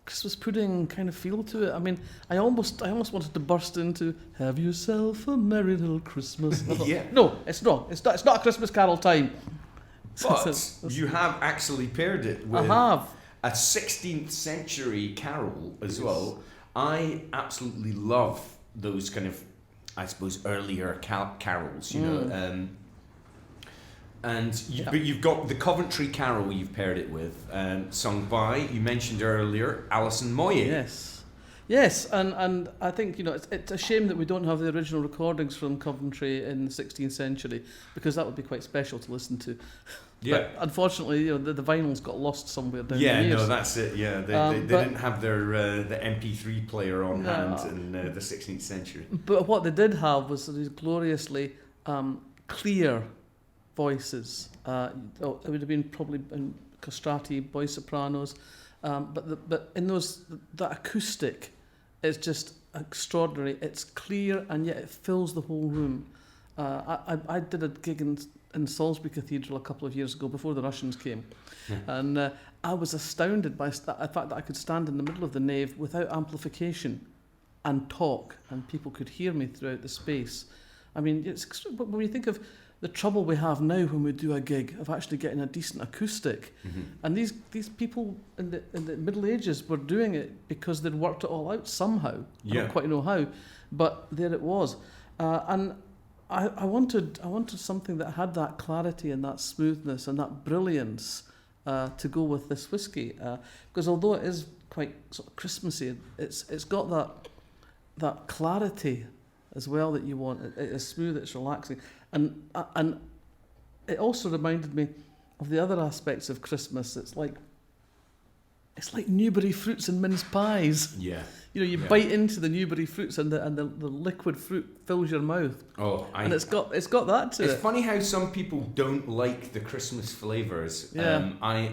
Christmas pudding kind of feel to it. I mean, I almost wanted to burst into "Have yourself a merry little Christmas." Yeah. No, it's not. It's not a Christmas Carol time. But you have actually paired it with a 16th century carol as well. I absolutely love those kind of, I suppose, earlier carols, you know. But you've got the Coventry Carol you've paired it with, sung by, you mentioned earlier, Alison Moyet. Yes, and I think, you know, it's a shame that we don't have the original recordings from Coventry in the 16th century, because that would be quite special to listen to. Yeah. But unfortunately, you know, the vinyls got lost somewhere down the years. Yeah, no, that's it. Yeah, they didn't have the MP3 player on hand in the 16th century. But what they did have was these gloriously clear voices. It would have been probably in castrati, boy sopranos, but in that acoustic is just extraordinary. It's clear and yet it fills the whole room. I did a gig in Salisbury Cathedral a couple of years ago before the Russians came, and I was astounded by the fact that I could stand in the middle of the nave without amplification and talk, and people could hear me throughout the space. I mean, but when you think of the trouble we have now when we do a gig of actually getting a decent acoustic, and these people in the Middle Ages were doing it because they'd worked it all out somehow. I don't quite know how, but there it was, and I wanted something that had that clarity and that smoothness and that brilliance to go with this whiskey, because although it is quite sort of Christmassy, it's got that clarity as well that you want. It's smooth, it's relaxing, and it also reminded me of the other aspects of Christmas. It's like it's like Newbery fruits and mince pies. Yeah. You know, you bite into the Newbery fruits and the liquid fruit fills your mouth. And it's got that to it. It's funny how some people don't like the Christmas flavours. Yeah. I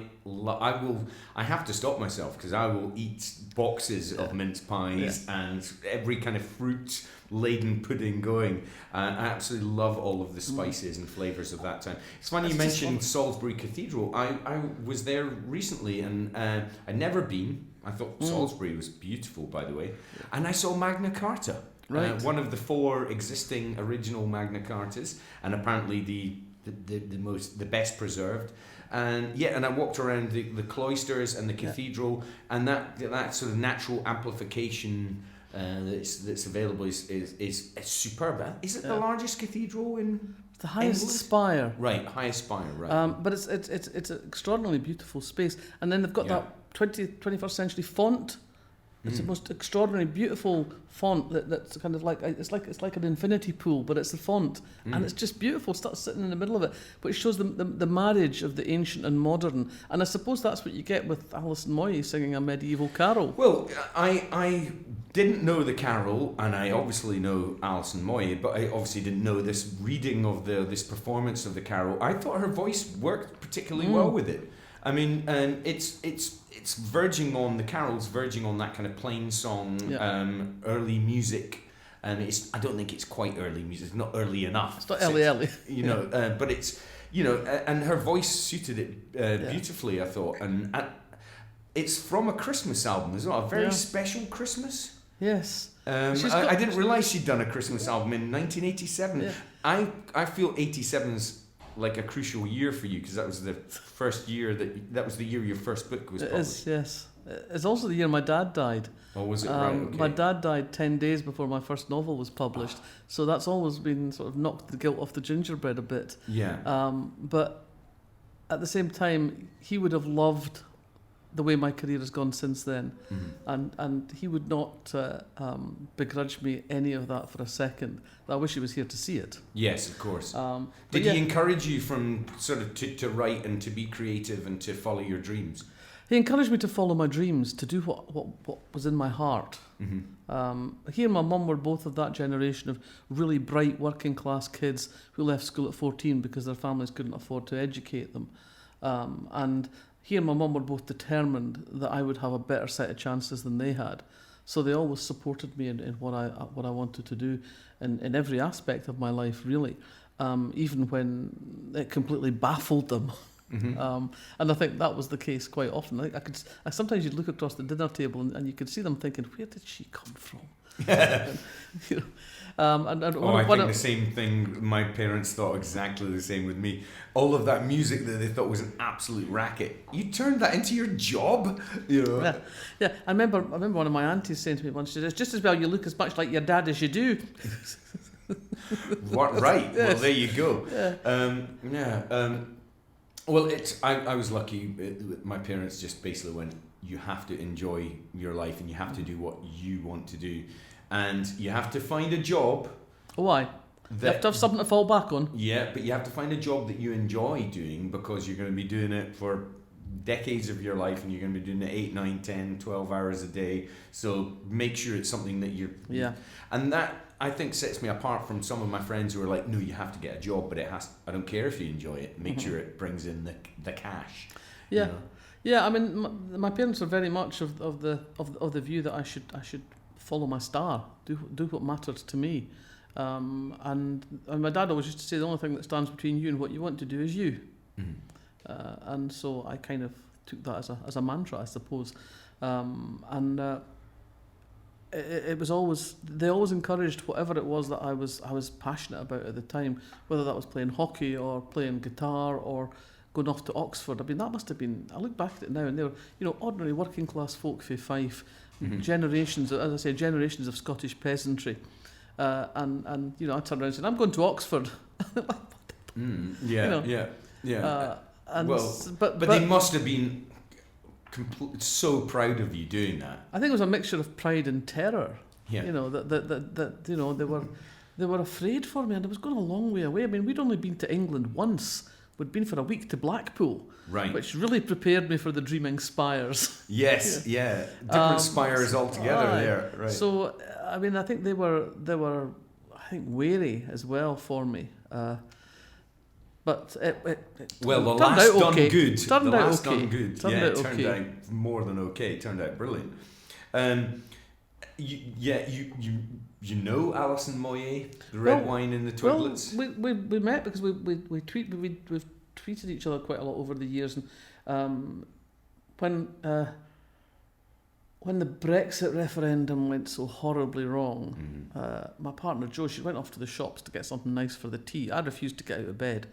have to stop myself because I will eat boxes of mince pies and every kind of fruit laden pudding going. I absolutely love all of the spices and flavours of that time. It's funny you mentioned Salisbury Cathedral. I was there recently and I'd never been. I thought Salisbury was beautiful, by the way. And I saw Magna Carta, one of the 4 existing original Magna Cartas, and apparently the best preserved. And I walked around the cloisters and the cathedral, and that sort of natural amplification that's available is superb. Is it the largest cathedral in? The highest England? spire. Right, highest spire, right. But it's an extraordinarily beautiful space. And then they've got that 21st century font. It's the most extraordinary, beautiful font that's kind of like it's like an infinity pool, but it's the font, and it's just beautiful. It starts sitting in the middle of it, but it shows the marriage of the ancient and modern. And I suppose that's what you get with Alison Moyet singing a medieval carol. Well, I didn't know the carol, and I obviously know Alison Moyet, but I obviously didn't know this reading of this performance of the carol. I thought her voice worked particularly well with it. I mean, it's verging on, the carol's verging on that kind of plain song, early music, and I don't think it's quite early music. It's not early enough. It's not early. You know, but it's, you know, and her voice suited it beautifully, I thought, and it's from a Christmas album as well, a very special Christmas. Yes. I didn't realise she'd done a Christmas album in 1987. Yeah. I feel 87's like a crucial year for you because that was the first year that was the year your first book was published. It is, yes. It's also the year my dad died. Oh, was it right? Okay. My dad died 10 days before my first novel was published, so that's always been sort of knocked the guilt off the gingerbread a bit. Yeah. But at the same time, he would have loved the way my career has gone since then, and he would not begrudge me any of that for a second. I wish he was here to see it. Yes, of course. Did he encourage you from sort of to write and to be creative and to follow your dreams? He encouraged me to follow my dreams, to do what was in my heart. He and my mum were both of that generation of really bright working class kids who left school at 14 because their families couldn't afford to educate them. And he and my mum were both determined that I would have a better set of chances than they had. So they always supported me in what I wanted to do in every aspect of my life, really, even when it completely baffled them. And I think that was the case quite often. Sometimes you'd look across the dinner table and you could see them thinking, where did she come from? You know, I think the same thing. My parents thought exactly the same with me. All of that music that they thought was an absolute racket, you turned that into your job, you know. Yeah. I remember one of my aunties saying to me once, she said, "It's just as well you look as much like your dad as you do." What? Right. Yes. Well, there you go. Yeah. Well, I was lucky. My parents just basically went, you have to enjoy your life and you have to do what you want to do. And you have to find a job. Why? You have to have something to fall back on. Yeah, but you have to find a job that you enjoy doing because you're going to be doing it for decades of your life and you're going to be doing it 8, 9, 10, 12 hours a day. So make sure it's something that you're... Yeah. And that, I think, sets me apart from some of my friends who are like, no, you have to get a job, but I don't care if you enjoy it. Make sure it brings in the cash. Yeah. You know? Yeah, I mean, my parents are very much of the view that I should follow my star, do what matters to me, and my dad always used to say the only thing that stands between you and what you want to do is you, and so I kind of took that as a mantra, I suppose, it was always, they always encouraged whatever it was that I was passionate about at the time, whether that was playing hockey or playing guitar or going off to Oxford. I mean, that must have been, I look back at it now and they were, you know, ordinary working class folk for Fife, generations, as I say, generations of Scottish peasantry. And you know, I turned around and said, I'm going to Oxford. Yeah. But they must have been so proud of you doing that. I think it was a mixture of pride and terror. Yeah. You know, that you know, they were afraid for me, and I was going a long way away. I mean, we'd only been to England once we'd been for a week to Blackpool, Right. which really prepared me for the Dreaming Spires. Yes, yeah. Different spires altogether there. Right. So, I mean, I think they were, I think, wary as well for me. But it well, the turned last out done okay. good. Turned the out last okay. done good. Turned yeah, out it turned okay. out more than okay. It turned out brilliant. You know Alison Moyet, the red wine in the Twiglets? Well, we met because we've tweeted each other quite a lot over the years, and when the Brexit referendum went so horribly wrong, my partner Jo, she went off to the shops to get something nice for the tea. I refused to get out of bed,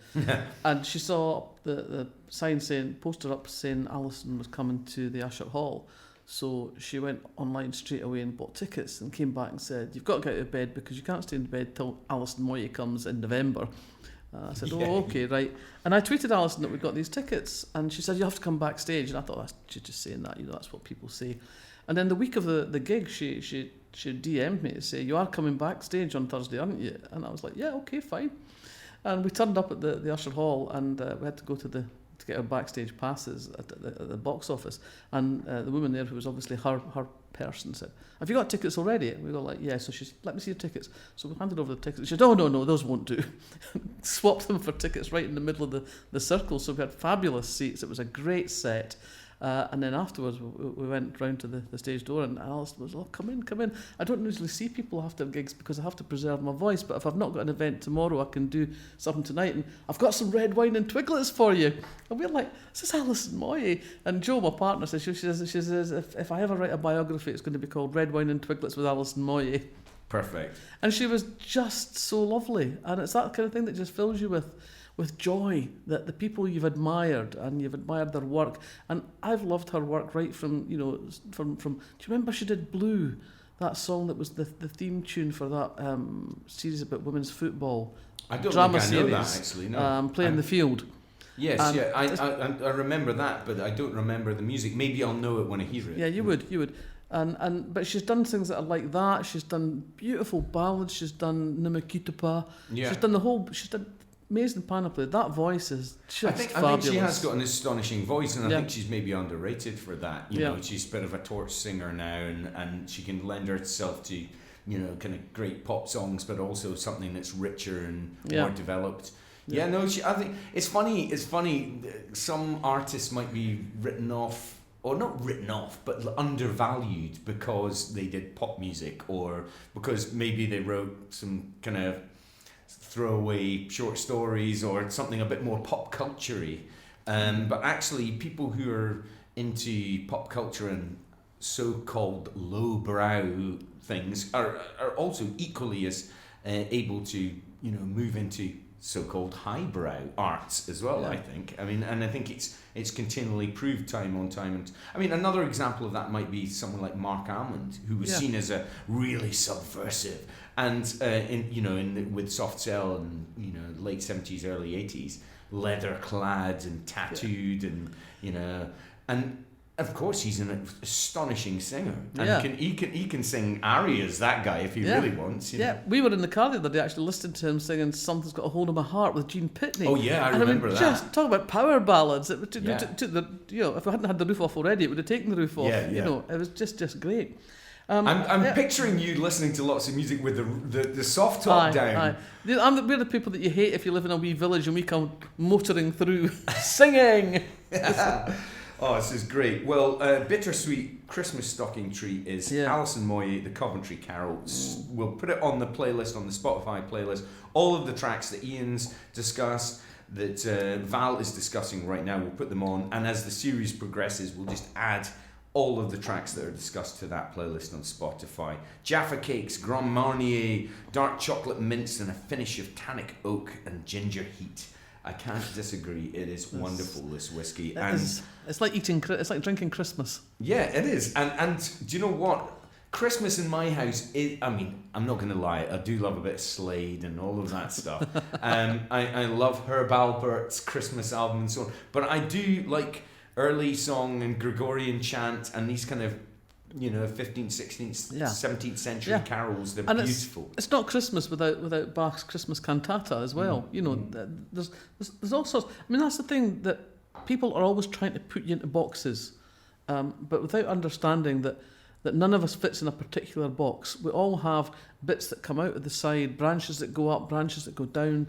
and she saw the sign poster up saying Alison was coming to the Usher Hall. So she went online straight away and bought tickets and came back and said, "You've got to get out of bed because you can't stay in bed till Alison Moyet comes in November." I said, "Oh, okay, right." And I tweeted Alison that we got these tickets, and she said, "You have to come backstage." And I thought, she's just saying that, that's what people say. And then the week of the gig, she DM'd me to say, "You are coming backstage on Thursday, aren't you?" And I was like, "Yeah, okay, fine." And we turned up at the Usher Hall, and we had to go to get our backstage passes at the box office, and the woman there, who was obviously her person, said, "Have you got tickets already?" And we were like, "Yeah." So she's, "Let me see your tickets." So we handed over the tickets. She said, "Oh, no, those won't do." Swapped them for tickets right in the middle of the circle. So we had fabulous seats. It was a great set. And then afterwards, we went round to the stage door, and Alison was, "Oh, come in. I don't usually see people after gigs because I have to preserve my voice, but if I've not got an event tomorrow, I can do something tonight, and I've got some red wine and Twiglets for you." And we're like, "This is Alison Moyet." And Jo, my partner, says, she says, if I ever write a biography, it's going to be called Red Wine and Twiglets with Alison Moyet. Perfect. And she was just so lovely. And it's that kind of thing that just fills you with joy, that the people you've admired, and you've admired their work. And I've loved her work right from, from do you remember she did Blue, that song that was the theme tune for that series about women's football? I don't drama think I know series, that, actually, no. Play in the Field. Yes, I remember that, but I don't remember the music. Maybe I'll know it when I hear it. Yeah, you would. But she's done things that are like that. She's done beautiful ballads. She's done Ne me quitte pas. Yeah. She's done amazing panoply. That voice is just fabulous. I think she has got an astonishing voice, and I think she's maybe underrated for that. You Yeah. know, she's a bit of a torch singer now, and she can lend herself to, kind of great pop songs, but also something that's richer and more developed. Yeah, no, I think it's funny. Some artists might be written off, or not written off, but undervalued because they did pop music, or because maybe they wrote some kind of throwaway short stories or something a bit more pop culture-y. But actually, people who are into pop culture and so-called lowbrow things are also equally as able to move into so-called highbrow arts as well. I think. I mean, and I think it's continually proved time on time. And I mean, another example of that might be someone like Mark Almond, who was seen as a really subversive, and with Soft Cell and late 70s, early 80s, leather clad and tattooed, and and of course he's an astonishing singer, and he can sing arias, that guy, if he really wants. We were in the car the other day actually listening to him singing "Something's Got a Hold of My Heart" with Gene Pitney. Oh yeah, I remember that. Just talk about power ballads. It took the if we hadn't had the roof off already, it would have taken the roof off. It was just great. I'm picturing you listening to lots of music with the soft top down. We're the people that you hate if you live in a wee village and we come motoring through singing. Oh, this is great. Well, Bittersweet Christmas Stocking Treat is Alison Moyet, the Coventry Carol. We'll put it on the playlist, on the Spotify playlist. All of the tracks that Ian's discussed, that Val is discussing right now, we'll put them on. And as the series progresses, we'll just add all of the tracks that are discussed to that playlist on Spotify. Jaffa Cakes, Grand Marnier, Dark Chocolate Mints, and a finish of Tannic Oak and Ginger Heat. I can't disagree. It is wonderful, this whiskey. It's like it's like drinking Christmas. Yeah, it is. And do you know what? Christmas in my house is, I mean, I'm not going to lie, I do love a bit of Slade and all of that stuff. I love Herb Alpert's Christmas album and so on. But I do like early song and Gregorian chant and these kind of 15th, 16th, 17th century carols. They're and beautiful. It's not Christmas without Bach's Christmas cantata as well. There's all sorts. I mean, that's the thing, that people are always trying to put you into boxes, but without understanding that none of us fits in a particular box. We all have bits that come out of the side, branches that go up, branches that go down.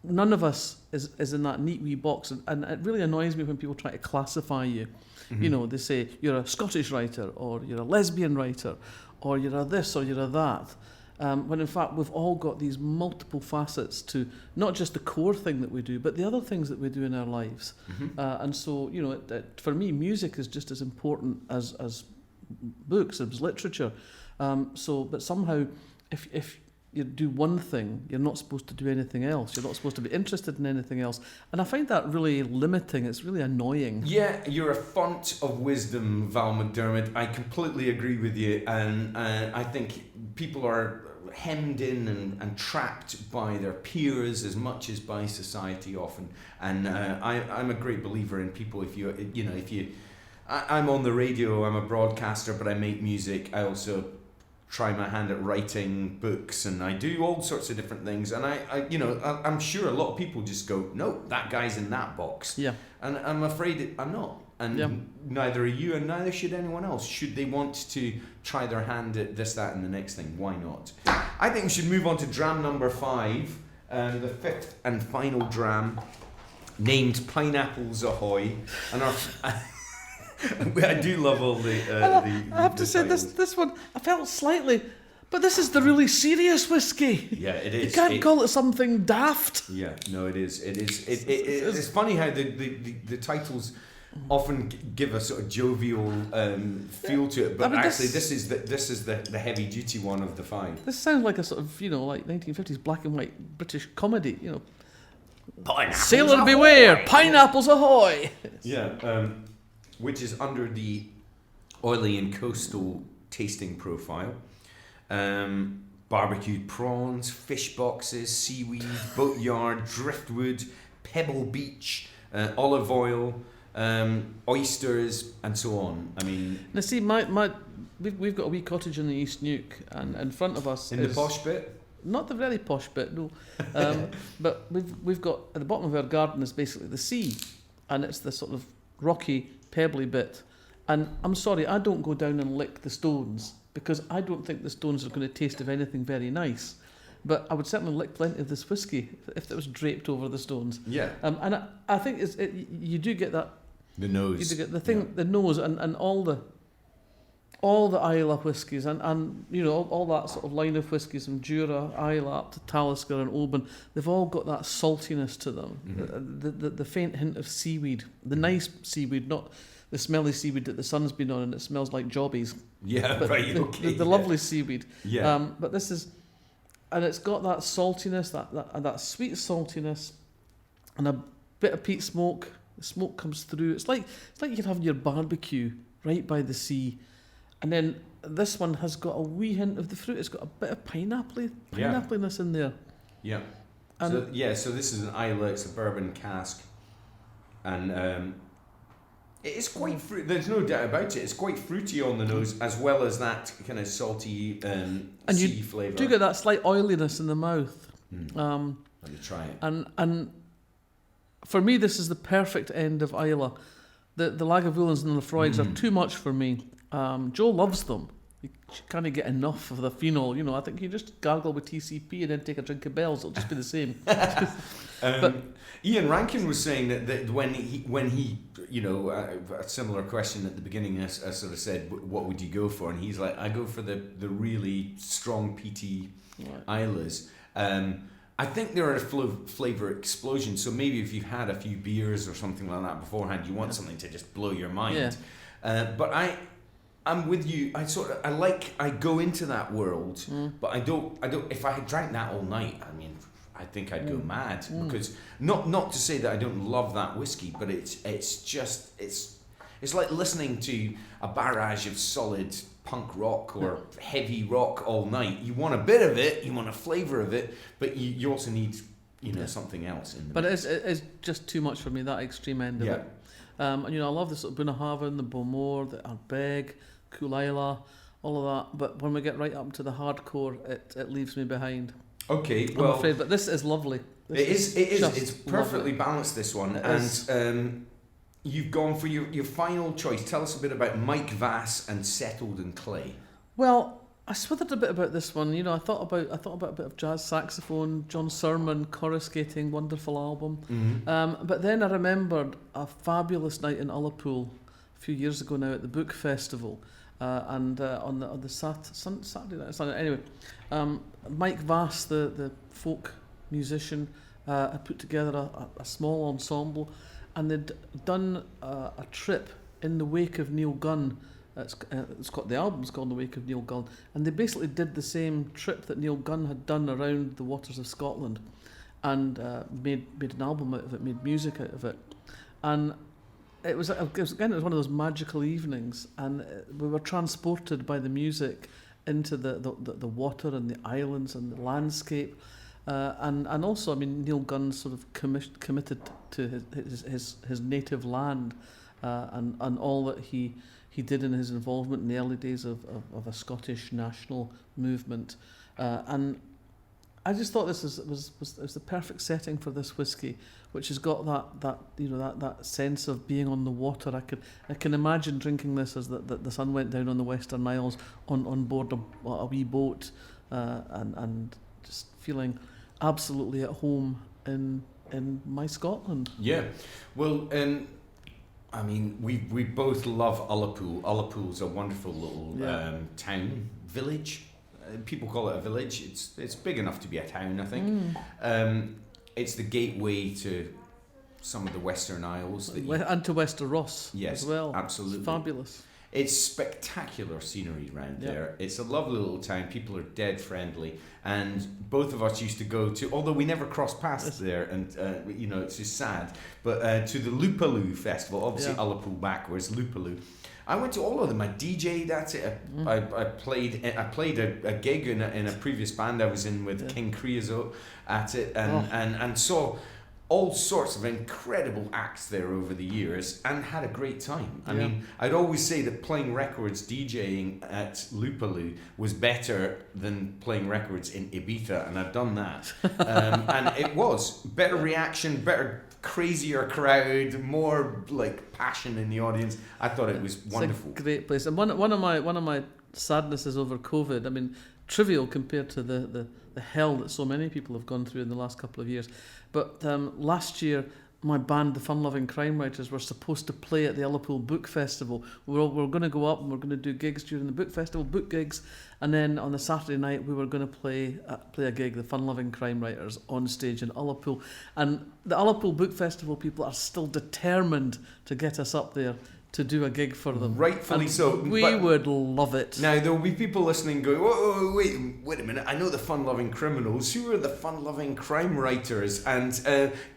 None of us is in that neat wee box, and it really annoys me when people try to classify you. They say you're a Scottish writer, or you're a lesbian writer, or you're a this, or you're a that. When in fact we've all got these multiple facets to not just the core thing that we do, but the other things that we do in our lives. And so, for me, music is just as important as books, as literature. But somehow, if you do one thing, you're not supposed to do anything else. You're not supposed to be interested in anything else. And I find that really limiting. It's really annoying. Yeah, you're a font of wisdom, Val McDermid. I completely agree with you. And I think people are hemmed in and trapped by their peers as much as by society often. And I'm a great believer in people. I'm on the radio, I'm a broadcaster, but I make music. I also try my hand at writing books, and I do all sorts of different things. And I'm sure a lot of people just go, no, that guy's in that box. Yeah. And I'm afraid I'm not. And neither are you, and neither should anyone else. Should they want to try their hand at this, that, and the next thing, why not? I think we should move on to dram number 5, the 5th and final dram, named Pineapples Ahoy. And I do love all the I have to say, this one, I felt slightly, but this is the really serious whiskey. Yeah, it is. You can't call it something daft. Yeah, no, it is. It's funny how the titles often give a sort of jovial feel to it, but actually this is the heavy duty one of the 5. This sounds like a sort of like 1950s black and white British comedy. Sailor beware, pineapples ahoy. Yeah. Which is under the oily and coastal tasting profile. Barbecued prawns, fish boxes, seaweed, boatyard, driftwood, pebble beach, olive oil, oysters, and so on. I mean, now see, we've got a wee cottage in the East Neuk, and in front of us in the posh bit. Not the very posh bit, no. But we've got at the bottom of our garden is basically the sea, and it's the sort of rocky, pebbly bit. And I'm sorry, I don't go down and lick the stones, because I don't think the stones are going to taste of anything very nice. But I would certainly lick plenty of this whiskey if it was draped over the stones. Yeah. And I think you do get that. The nose. You do get the thing, the nose, and all the Islay whiskies, and all that sort of line of whiskies from Jura, Islay up to Talisker and Oban. They've all got that saltiness to them, the faint hint of seaweed, the nice seaweed, not the smelly seaweed that the sun's been on and it smells like jobbies. Yeah, but right. The lovely seaweed. Yeah. But this is, and it's got that saltiness, that sweet saltiness, and a bit of peat smoke. The smoke comes through. It's like you're having your barbecue right by the sea. And then this one has got a wee hint of the fruit. It's got a bit of pineapple-ness in there. Yeah. So this is an Islay. It's a bourbon cask, and it is quite fruity. There's no doubt about it. It's quite fruity on the nose, as well as that kind of salty sea flavour. Do get that slight oiliness in the mouth. Let me try it. And for me, this is the perfect end of Islay. The Lagavulins and the Lefroigs are too much for me. Joe loves them. You can't get enough of the phenol. I think you just gargle with TCP and then take a drink of Bell's. It'll just be the same. But Ian Rankin was saying that when he a similar question at the beginning, I sort of said, what would you go for? And he's like, I go for the really strong peaty Islays. I think they're a flavour explosion. So maybe if you've had a few beers or something like that beforehand, you want something to just blow your mind. Yeah. But I'm with you. I go into that world, but I don't. If I had drank that all night, I mean, I think I'd go mad, because not to say that I don't love that whiskey, but it's like listening to a barrage of solid punk rock or heavy rock all night. You want a bit of it, you want a flavour of it, but you also need something else in there. But it's just too much for me, that extreme end of it. And I love the sort of Bunnahabhain, the Bowmore, the Ardbeg, Coolaila, all of that. But when we get right up to the hardcore, it leaves me behind. Okay, I'm afraid, but this is lovely. This it is. just It's perfectly lovely. balanced, this one. It And is. you've gone for your final choice. Tell us a bit about Mike Vass and Settled in Clay. Well, I swithered a bit about this one. I thought about a bit of jazz saxophone, John Surman coruscating, wonderful album. Mm-hmm. But then I remembered a fabulous night in Ullapool a few years ago now at the Book Festival, and on the Saturday night, Sunday. Anyway, Mike Vass, the folk musician, had put together a small ensemble, and they'd done a trip in the wake of Neil Gunn. The album's called The Wake of Neil Gunn, and they basically did the same trip that Neil Gunn had done around the waters of Scotland, and made an album out of it, made music out of it, and it was one of those magical evenings, and we were transported by the music into the water and the islands and the landscape, and also, I mean, Neil Gunn sort of committed to his native land, and all that he did in his involvement in the early days of a Scottish national movement, and I just thought this was the perfect setting for this whiskey, which has got that sense of being on the water. I can imagine drinking this as the sun went down on the Western Isles on board a wee boat, and just feeling absolutely at home in my Scotland. Yeah, well, I mean, we both love Ullapool. Ullapool's a wonderful little town, village. People call it a village. It's big enough to be a town, I think. It's the gateway to some of the Western Isles. And to Westeros, yes, as well. Absolutely. It's fabulous. It's spectacular scenery around there. It's a lovely little town. People are dead friendly, and both of us used to go to, although we never crossed paths there, and it's just sad. But to the Lupaloo Festival, obviously Ullapool backwards, Lupaloo. I went to all of them. I DJ'd at it. I played a gig in a previous band I was in with King Creosote at it, and saw all sorts of incredible acts there over the years, and had a great time. I mean, I'd always say that playing records, DJing at Lupaloo was better than playing records in Ibiza, and I've done that. And it was better reaction, better, crazier crowd, more like passion in the audience. I thought it was wonderful. It's a great place. And one of my sadnesses over COVID, I mean, trivial compared to the hell that so many people have gone through in the last couple of years. But last year, my band, the Fun Loving Crime Writers, were supposed to play at the Ullapool Book Festival. We're going to go up and we're going to do gigs during the book festival, book gigs, and then on the Saturday night we were going to play a gig, the Fun Loving Crime Writers, on stage in Ullapool. And the Ullapool Book Festival people are still determined to get us up there to do a gig for them. Rightfully and so. We would love it. Now, there will be people listening going, whoa, wait a minute, I know the fun-loving criminals. Who are the fun-loving crime writers? And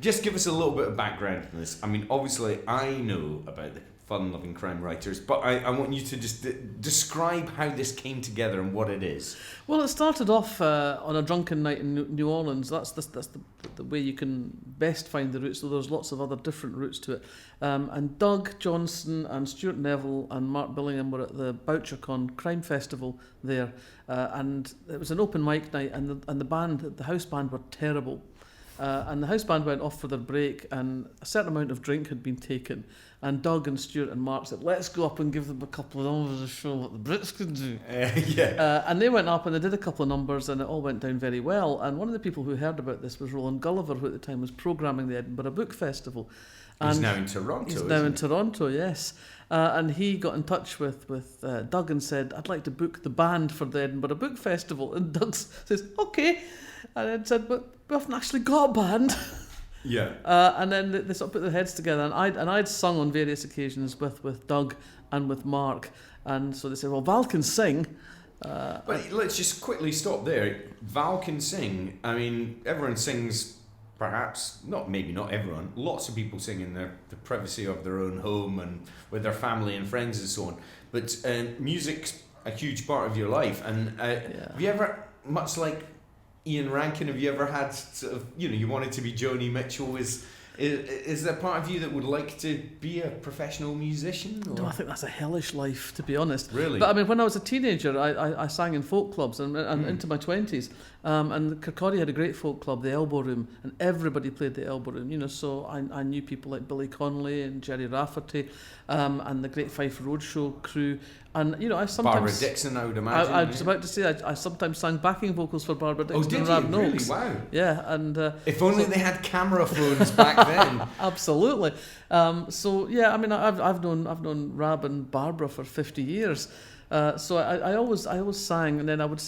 just give us a little bit of background on this. I mean, obviously, I know about the fun-loving crime writers, but I want you to just describe how this came together and what it is. Well, it started off on a drunken night in New Orleans. That's the way you can best find the roots, though there's lots of other different routes to it. And Doug Johnson and Stuart Neville and Mark Billingham were at the BoucherCon Crime Festival there, and it was an open mic night, and the house band were terrible. And the house band went off for their break, and a certain amount of drink had been taken. And Doug and Stuart and Mark said, let's go up and give them a couple of numbers to show what the Brits can do. And they went up and they did a couple of numbers, and it all went down very well. And one of the people who heard about this was Roland Gulliver, who at the time was programming the Edinburgh Book Festival. He's now in Toronto. He's now in Toronto, yes. And he got in touch with Doug and said, I'd like to book the band for the Edinburgh Book Festival. And Doug says, okay. And I said, but we haven't actually got a band. Yeah. And then they sort of put their heads together, and I'd sung on various occasions with Doug and with Mark, and so they said, well, Val can sing. But let's just quickly stop there. Val can sing. I mean, everyone sings, perhaps, maybe not everyone. Lots of people sing in the privacy of their own home and with their family and friends and so on. But music's a huge part of your life. And have you ever, much like Ian Rankin, have you ever had sort of, you wanted to be Joni Mitchell? Is there part of you that would like to be a professional musician? Or? No, I think that's a hellish life, to be honest. Really? But I mean, when I was a teenager, I sang in folk clubs and into my 20s. And Kirkcaldy had a great folk club, the Elbow Room, and everybody played the Elbow Room. You know, so I knew people like Billy Connolly and Jerry Rafferty, and the Great Fife Roadshow crew. And you know, I sometimes Barbara Dixon, I would imagine. I was about to say I sometimes sang backing vocals for Barbara Dixon and Rab Really? Noakes. Wow. Yeah, and If only they had camera phones back then. absolutely. So yeah, I mean, I've known Rab and Barbara for 50 years. So I always sang, and then I would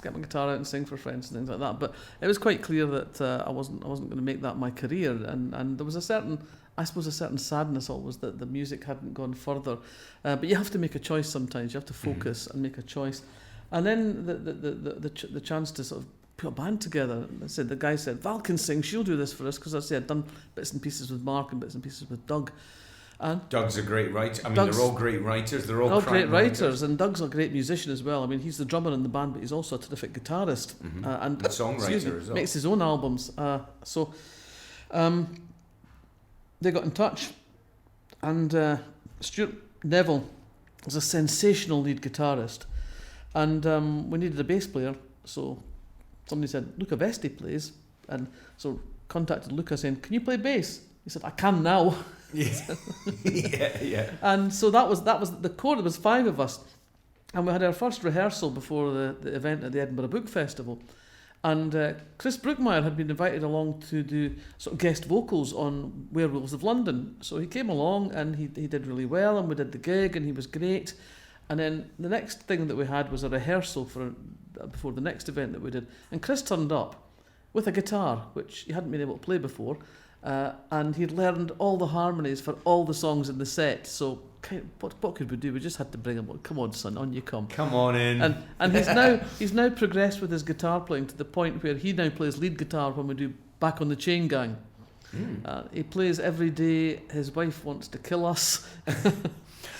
get my guitar out and sing for friends and things like that. But it was quite clear that I wasn't going to make that my career, and there was a certain sadness always that the music hadn't gone further. But you have to make a choice sometimes. You have to focus and make a choice. And then the chance to sort of put a band together. The guy said, Val can sing, she'll do this for us, because I'd done bits and pieces with Mark and bits and pieces with Doug. And Doug's a great writer. I mean, they're all great writers. They're all great writers, and Doug's a great musician as well. I mean, he's the drummer in the band, but he's also a terrific guitarist and songwriter as well. Makes his own albums. They got in touch, and Stuart Neville was a sensational lead guitarist, and we needed a bass player. So somebody said, Luca Vesti plays, and so contacted Luca saying, "Can you play bass?" He said, "I can now." Yeah. And so that was the core. There was 5 of us, and we had our first rehearsal before the event at the Edinburgh Book Festival. And Chris Brookmeyer had been invited along to do sort of guest vocals on Werewolves of London. So he came along and he did really well, and we did the gig, and he was great. And then the next thing that we had was a rehearsal before the next event that we did. And Chris turned up with a guitar, which he hadn't been able to play before. And he'd learned all the harmonies for all the songs in the set. So what could we do? We just had to bring him. Come on, son, on you come. Come on in. And he's now progressed with his guitar playing to the point where he now plays lead guitar when we do Back on the Chain Gang. He plays every day. His wife wants to kill us.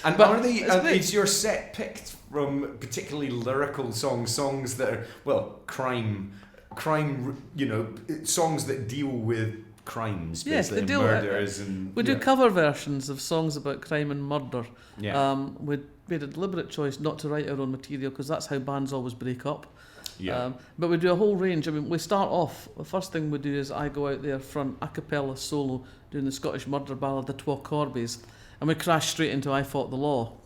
And but is your set picked from particularly lyrical songs that are crime, you know, songs that deal with crimes, yes, they do. Murders, and we do cover versions of songs about crime and murder. Yeah. We made a deliberate choice not to write our own material because that's how bands always break up. Yeah. But we do a whole range. I mean, we start off. The first thing we do is I go out there front a cappella solo doing the Scottish murder ballad "The Twa Corbies," and we crash straight into "I Fought the Law."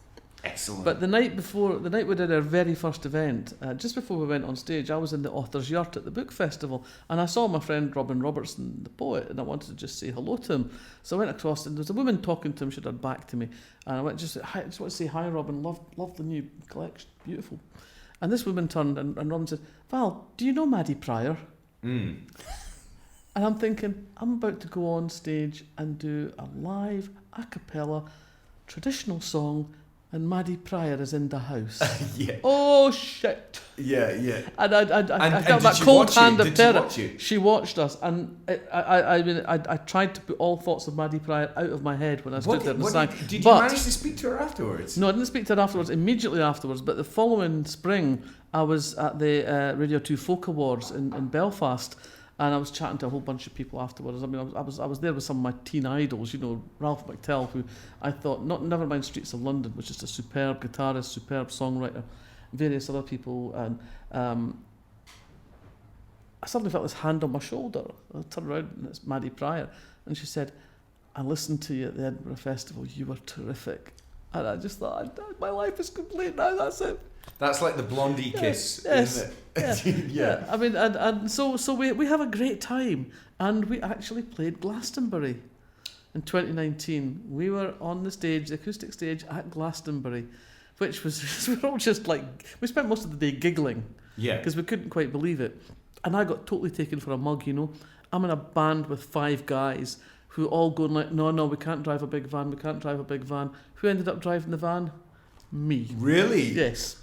Excellent. But the night we did our very first event, just before we went on stage, I was in the Author's Yurt at the Book Festival, and I saw my friend Robin Robertson, the poet, and I wanted to just say hello to him. So I went across, and there was a woman talking to him. She had her back to me, and I went, just want to say hi, Robin. Love the new collection, beautiful. And this woman turned, and Robin said, "Val, do you know Maddie Pryor?" And I'm thinking, I'm about to go on stage and do a live a cappella traditional song. And Maddie Pryor is in the house. Yeah. Oh shit. Yeah. And I got that cold hand of terror. She watched us, and I tried to put all thoughts of Maddie Pryor out of my head when I stood there and sang. Did you manage to speak to her afterwards? No, I didn't speak to her afterwards. Immediately afterwards, but the following spring, I was at the Radio 2 Folk Awards in Belfast. And I was chatting to a whole bunch of people afterwards. I mean, I was there with some of my teen idols, you know, Ralph McTell, who I thought, never mind Streets of London, was just a superb guitarist, superb songwriter, various other people. And I suddenly felt this hand on my shoulder. I turned around and it's Maddie Pryor. And she said, "I listened to you at the Edinburgh Festival. You were terrific." And I just thought, my life is complete now, that's it. That's like the Blondie kiss, yes, isn't it? Yeah. I mean, and so we have a great time, and we actually played Glastonbury in 2019. We were on the stage, the acoustic stage at Glastonbury, which was, we were all just like, we spent most of the day giggling. Yeah. Because we couldn't quite believe it. And I got totally taken for a mug, you know. I'm in a band with 5 guys who all going like, no, we can't drive a big van, we can't drive a big van. Who ended up driving the van? Me. Really? Yes.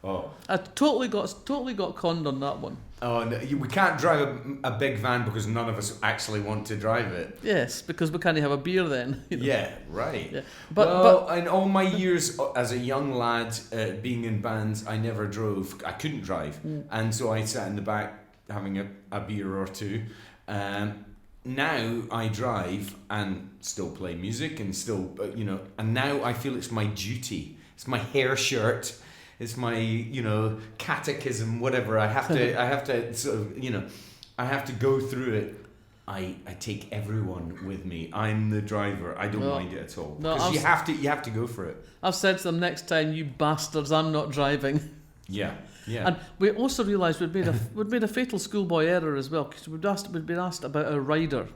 Oh. I totally got conned on that one. Oh, no, we can't drive a big van because none of us actually want to drive it. Yes, because we can't have a beer then. You know? Yeah, right. Yeah. But in all my years as a young lad being in bands, I never drove. I couldn't drive. And so I sat in the back having a beer or two. now I drive and still play music and still, and now I feel it's my duty. It's my hair shirt. It's my, catechism, whatever. I have to sort of, I have to go through it. I take everyone with me. I'm the driver. I don't mind it at all. Because you have to go for it. I've said to them, next time, you bastards, I'm not driving. Yeah. And we also realised we'd made a fatal schoolboy error as well, because we'd been asked about our rider,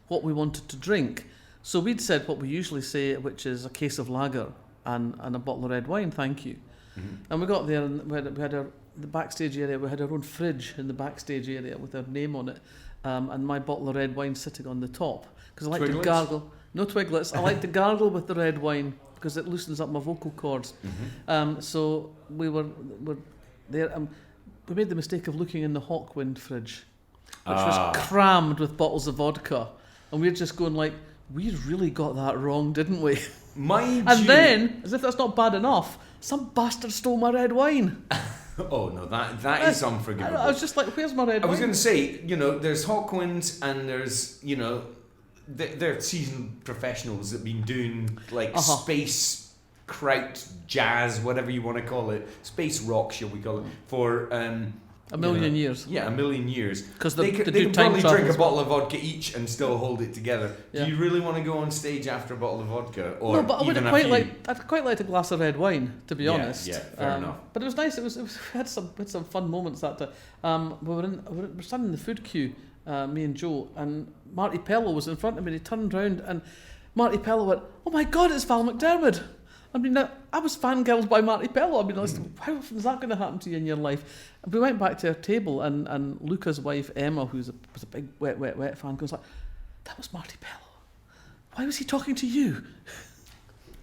what we wanted to drink. So we'd said what we usually say, which is a case of lager and a bottle of red wine, thank you. Mm-hmm. And we got there and we had the backstage area. We had our own fridge in the backstage area with our name on it, and my bottle of red wine sitting on the top, because I like to gargle. No twiglets. I like to gargle with the red wine because it loosens up my vocal cords. Mm-hmm. So we were there. We made the mistake of looking in the Hawkwind fridge, which was crammed with bottles of vodka, and we're just going like, we really got that wrong, didn't we? Then, as if that's not bad enough, some bastard stole my red wine. Oh no, that is unforgivable. I was just like, where's my red wine? I was going to say, there's Hawkwinds and there's, they're seasoned professionals that have been doing like space kraut jazz, whatever you want to call it, space rock, shall we call it, for a million years. Yeah, a million years. Because they can probably drink a bottle of vodka each and still hold it together. Yeah. Do you really want to go on stage after a bottle of vodka, or no? But I'd quite like a glass of red wine, to be honest. Yeah, fair enough. But it was nice. We had some fun moments that day. We were standing in the food queue, me and Joe, and Marty Pello was in front of me. He turned round and Marty Pello went, "Oh my God, it's Val McDermid." I mean, I was fangirled by Marty Pello. I mean, how often is that going to happen to you in your life? And we went back to our table, and Luca's wife, Emma, was a big wet fan, goes like, "That was Marty Pello. Why was he talking to you?"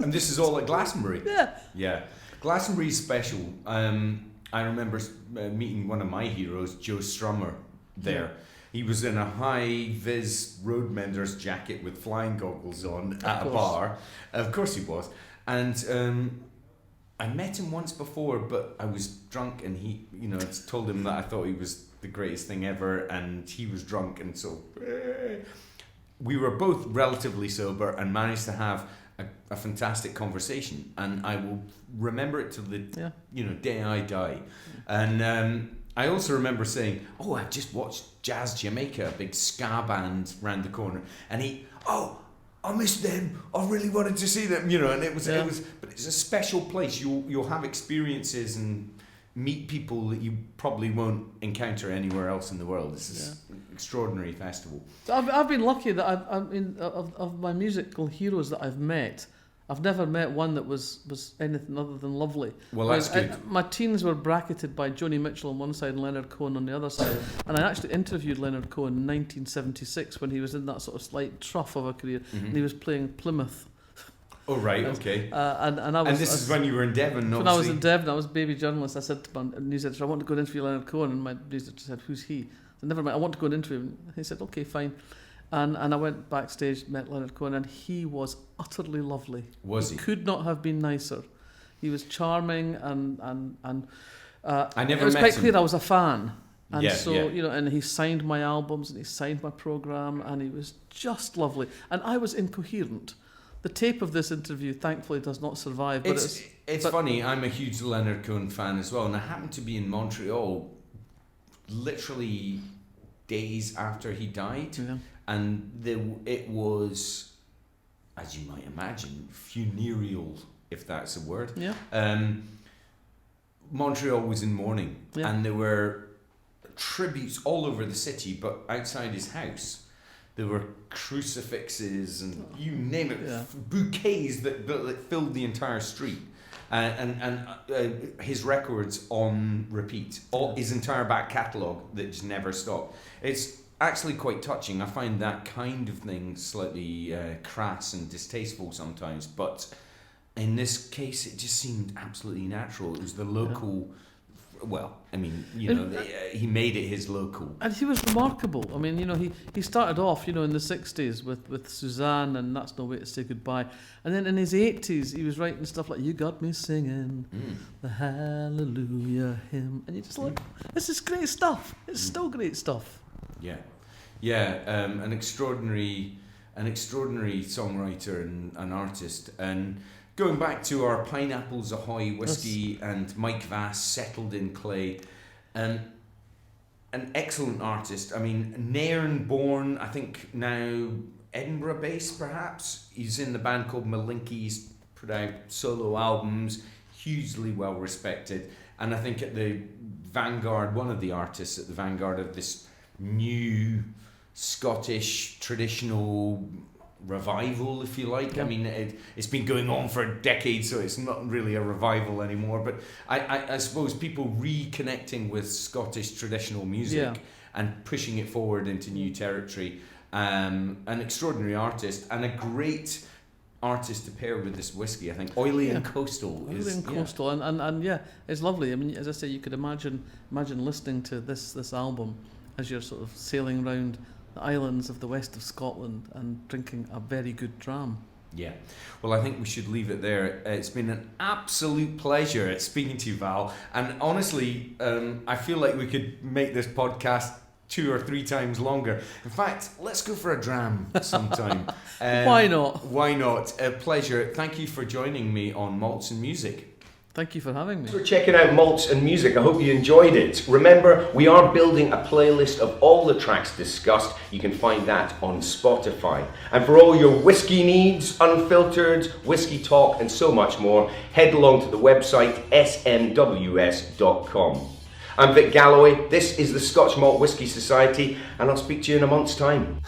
And this is all at Glastonbury? Yeah. Yeah. Glastonbury's special. I remember meeting one of my heroes, Joe Strummer, there. Yeah. He was in a high-vis roadmender's jacket with flying goggles on at a bar. Of course he was. And I met him once before, but I was drunk, and he, told him that I thought he was the greatest thing ever, and he was drunk, and so we were both relatively sober and managed to have a fantastic conversation, and I will remember it till the day I die. And I also remember saying, "Oh, I've just watched Jazz Jamaica, a big ska band round the corner," and I missed them. I really wanted to see them, and it was, but it's a special place. You'll have experiences and meet people that you probably won't encounter anywhere else in the world. It's an extraordinary festival. So I've been lucky that of my musical heroes that I've met, I've never met one that was anything other than lovely. Well, that's good. My teens were bracketed by Joni Mitchell on one side and Leonard Cohen on the other side. And I actually interviewed Leonard Cohen in 1976 when he was in that sort of slight trough of a career, and he was playing Plymouth. Oh, right, okay. And I was. And this is when you were in Devon, obviously. When I was in Devon, I was a baby journalist. I said to my news editor, "I want to go and interview Leonard Cohen," and my news editor said, "Who's he?" I said, "Never mind, I want to go and interview him." He said, "Okay, fine." And I went backstage, met Leonard Cohen, and he was utterly lovely. Was he? Could not have been nicer. He was charming, and I never met him. It was quite clear I was a fan. And and he signed my albums, and he signed my programme, and he was just lovely. And I was incoherent. The tape of this interview, thankfully, does not survive. But it's funny, I'm a huge Leonard Cohen fan as well, and I happened to be in Montreal literally days after he died. Yeah. And it was, as you might imagine, funereal, if that's a word. Yeah. Montreal was in mourning, and there were tributes all over the city, but outside his house, there were crucifixes and you name it, bouquets that filled the entire street. And his records on repeat, his entire back catalogue that just never stopped. It's actually quite touching. I find that kind of thing slightly crass and distasteful sometimes, but in this case it just seemed absolutely natural. It was the local, he made it his local. And he was remarkable. I mean, he started off, in the 60s with Suzanne and That's No Way to Say Goodbye. And then in his 80s, he was writing stuff like You Got Me Singing the Hallelujah Hymn. And you just like, this is great stuff. It's still great stuff. Yeah. Yeah, an extraordinary songwriter and artist. And going back to our Pineapples Ahoy whiskey and Mike Vass, Settled in Clay, an excellent artist. I mean, Nairn born, I think now Edinburgh based perhaps. He's in the band called Malinky. He's put out solo albums, hugely well respected. And I think at the vanguard, one of the artists at the vanguard of this new Scottish traditional revival, if you like. Yeah. I mean, it's been going on for decades, so it's not really a revival anymore. But I suppose people reconnecting with Scottish traditional music and pushing it forward into new territory. An extraordinary artist and a great artist to pair with this whiskey. I think oily and coastal is coastal, and yeah, it's lovely. I mean, as I say, you could imagine listening to this album as you're sort of sailing around the islands of the west of Scotland and drinking a very good dram. Yeah. Well, I think we should leave it there. It's been an absolute pleasure speaking to you, Val. And honestly, I feel like we could make this podcast 2 or 3 times longer. In fact, let's go for a dram sometime. Why not? Why not? A pleasure. Thank you for joining me on Malts and Music. Thank you for having me. Thanks for checking out Malts and Music. I hope you enjoyed it. Remember, we are building a playlist of all the tracks discussed. You can find that on Spotify. And for all your whiskey needs, unfiltered, whiskey talk, and so much more, head along to the website smws.com. I'm Vic Galloway. This is the Scotch Malt Whisky Society, and I'll speak to you in a month's time.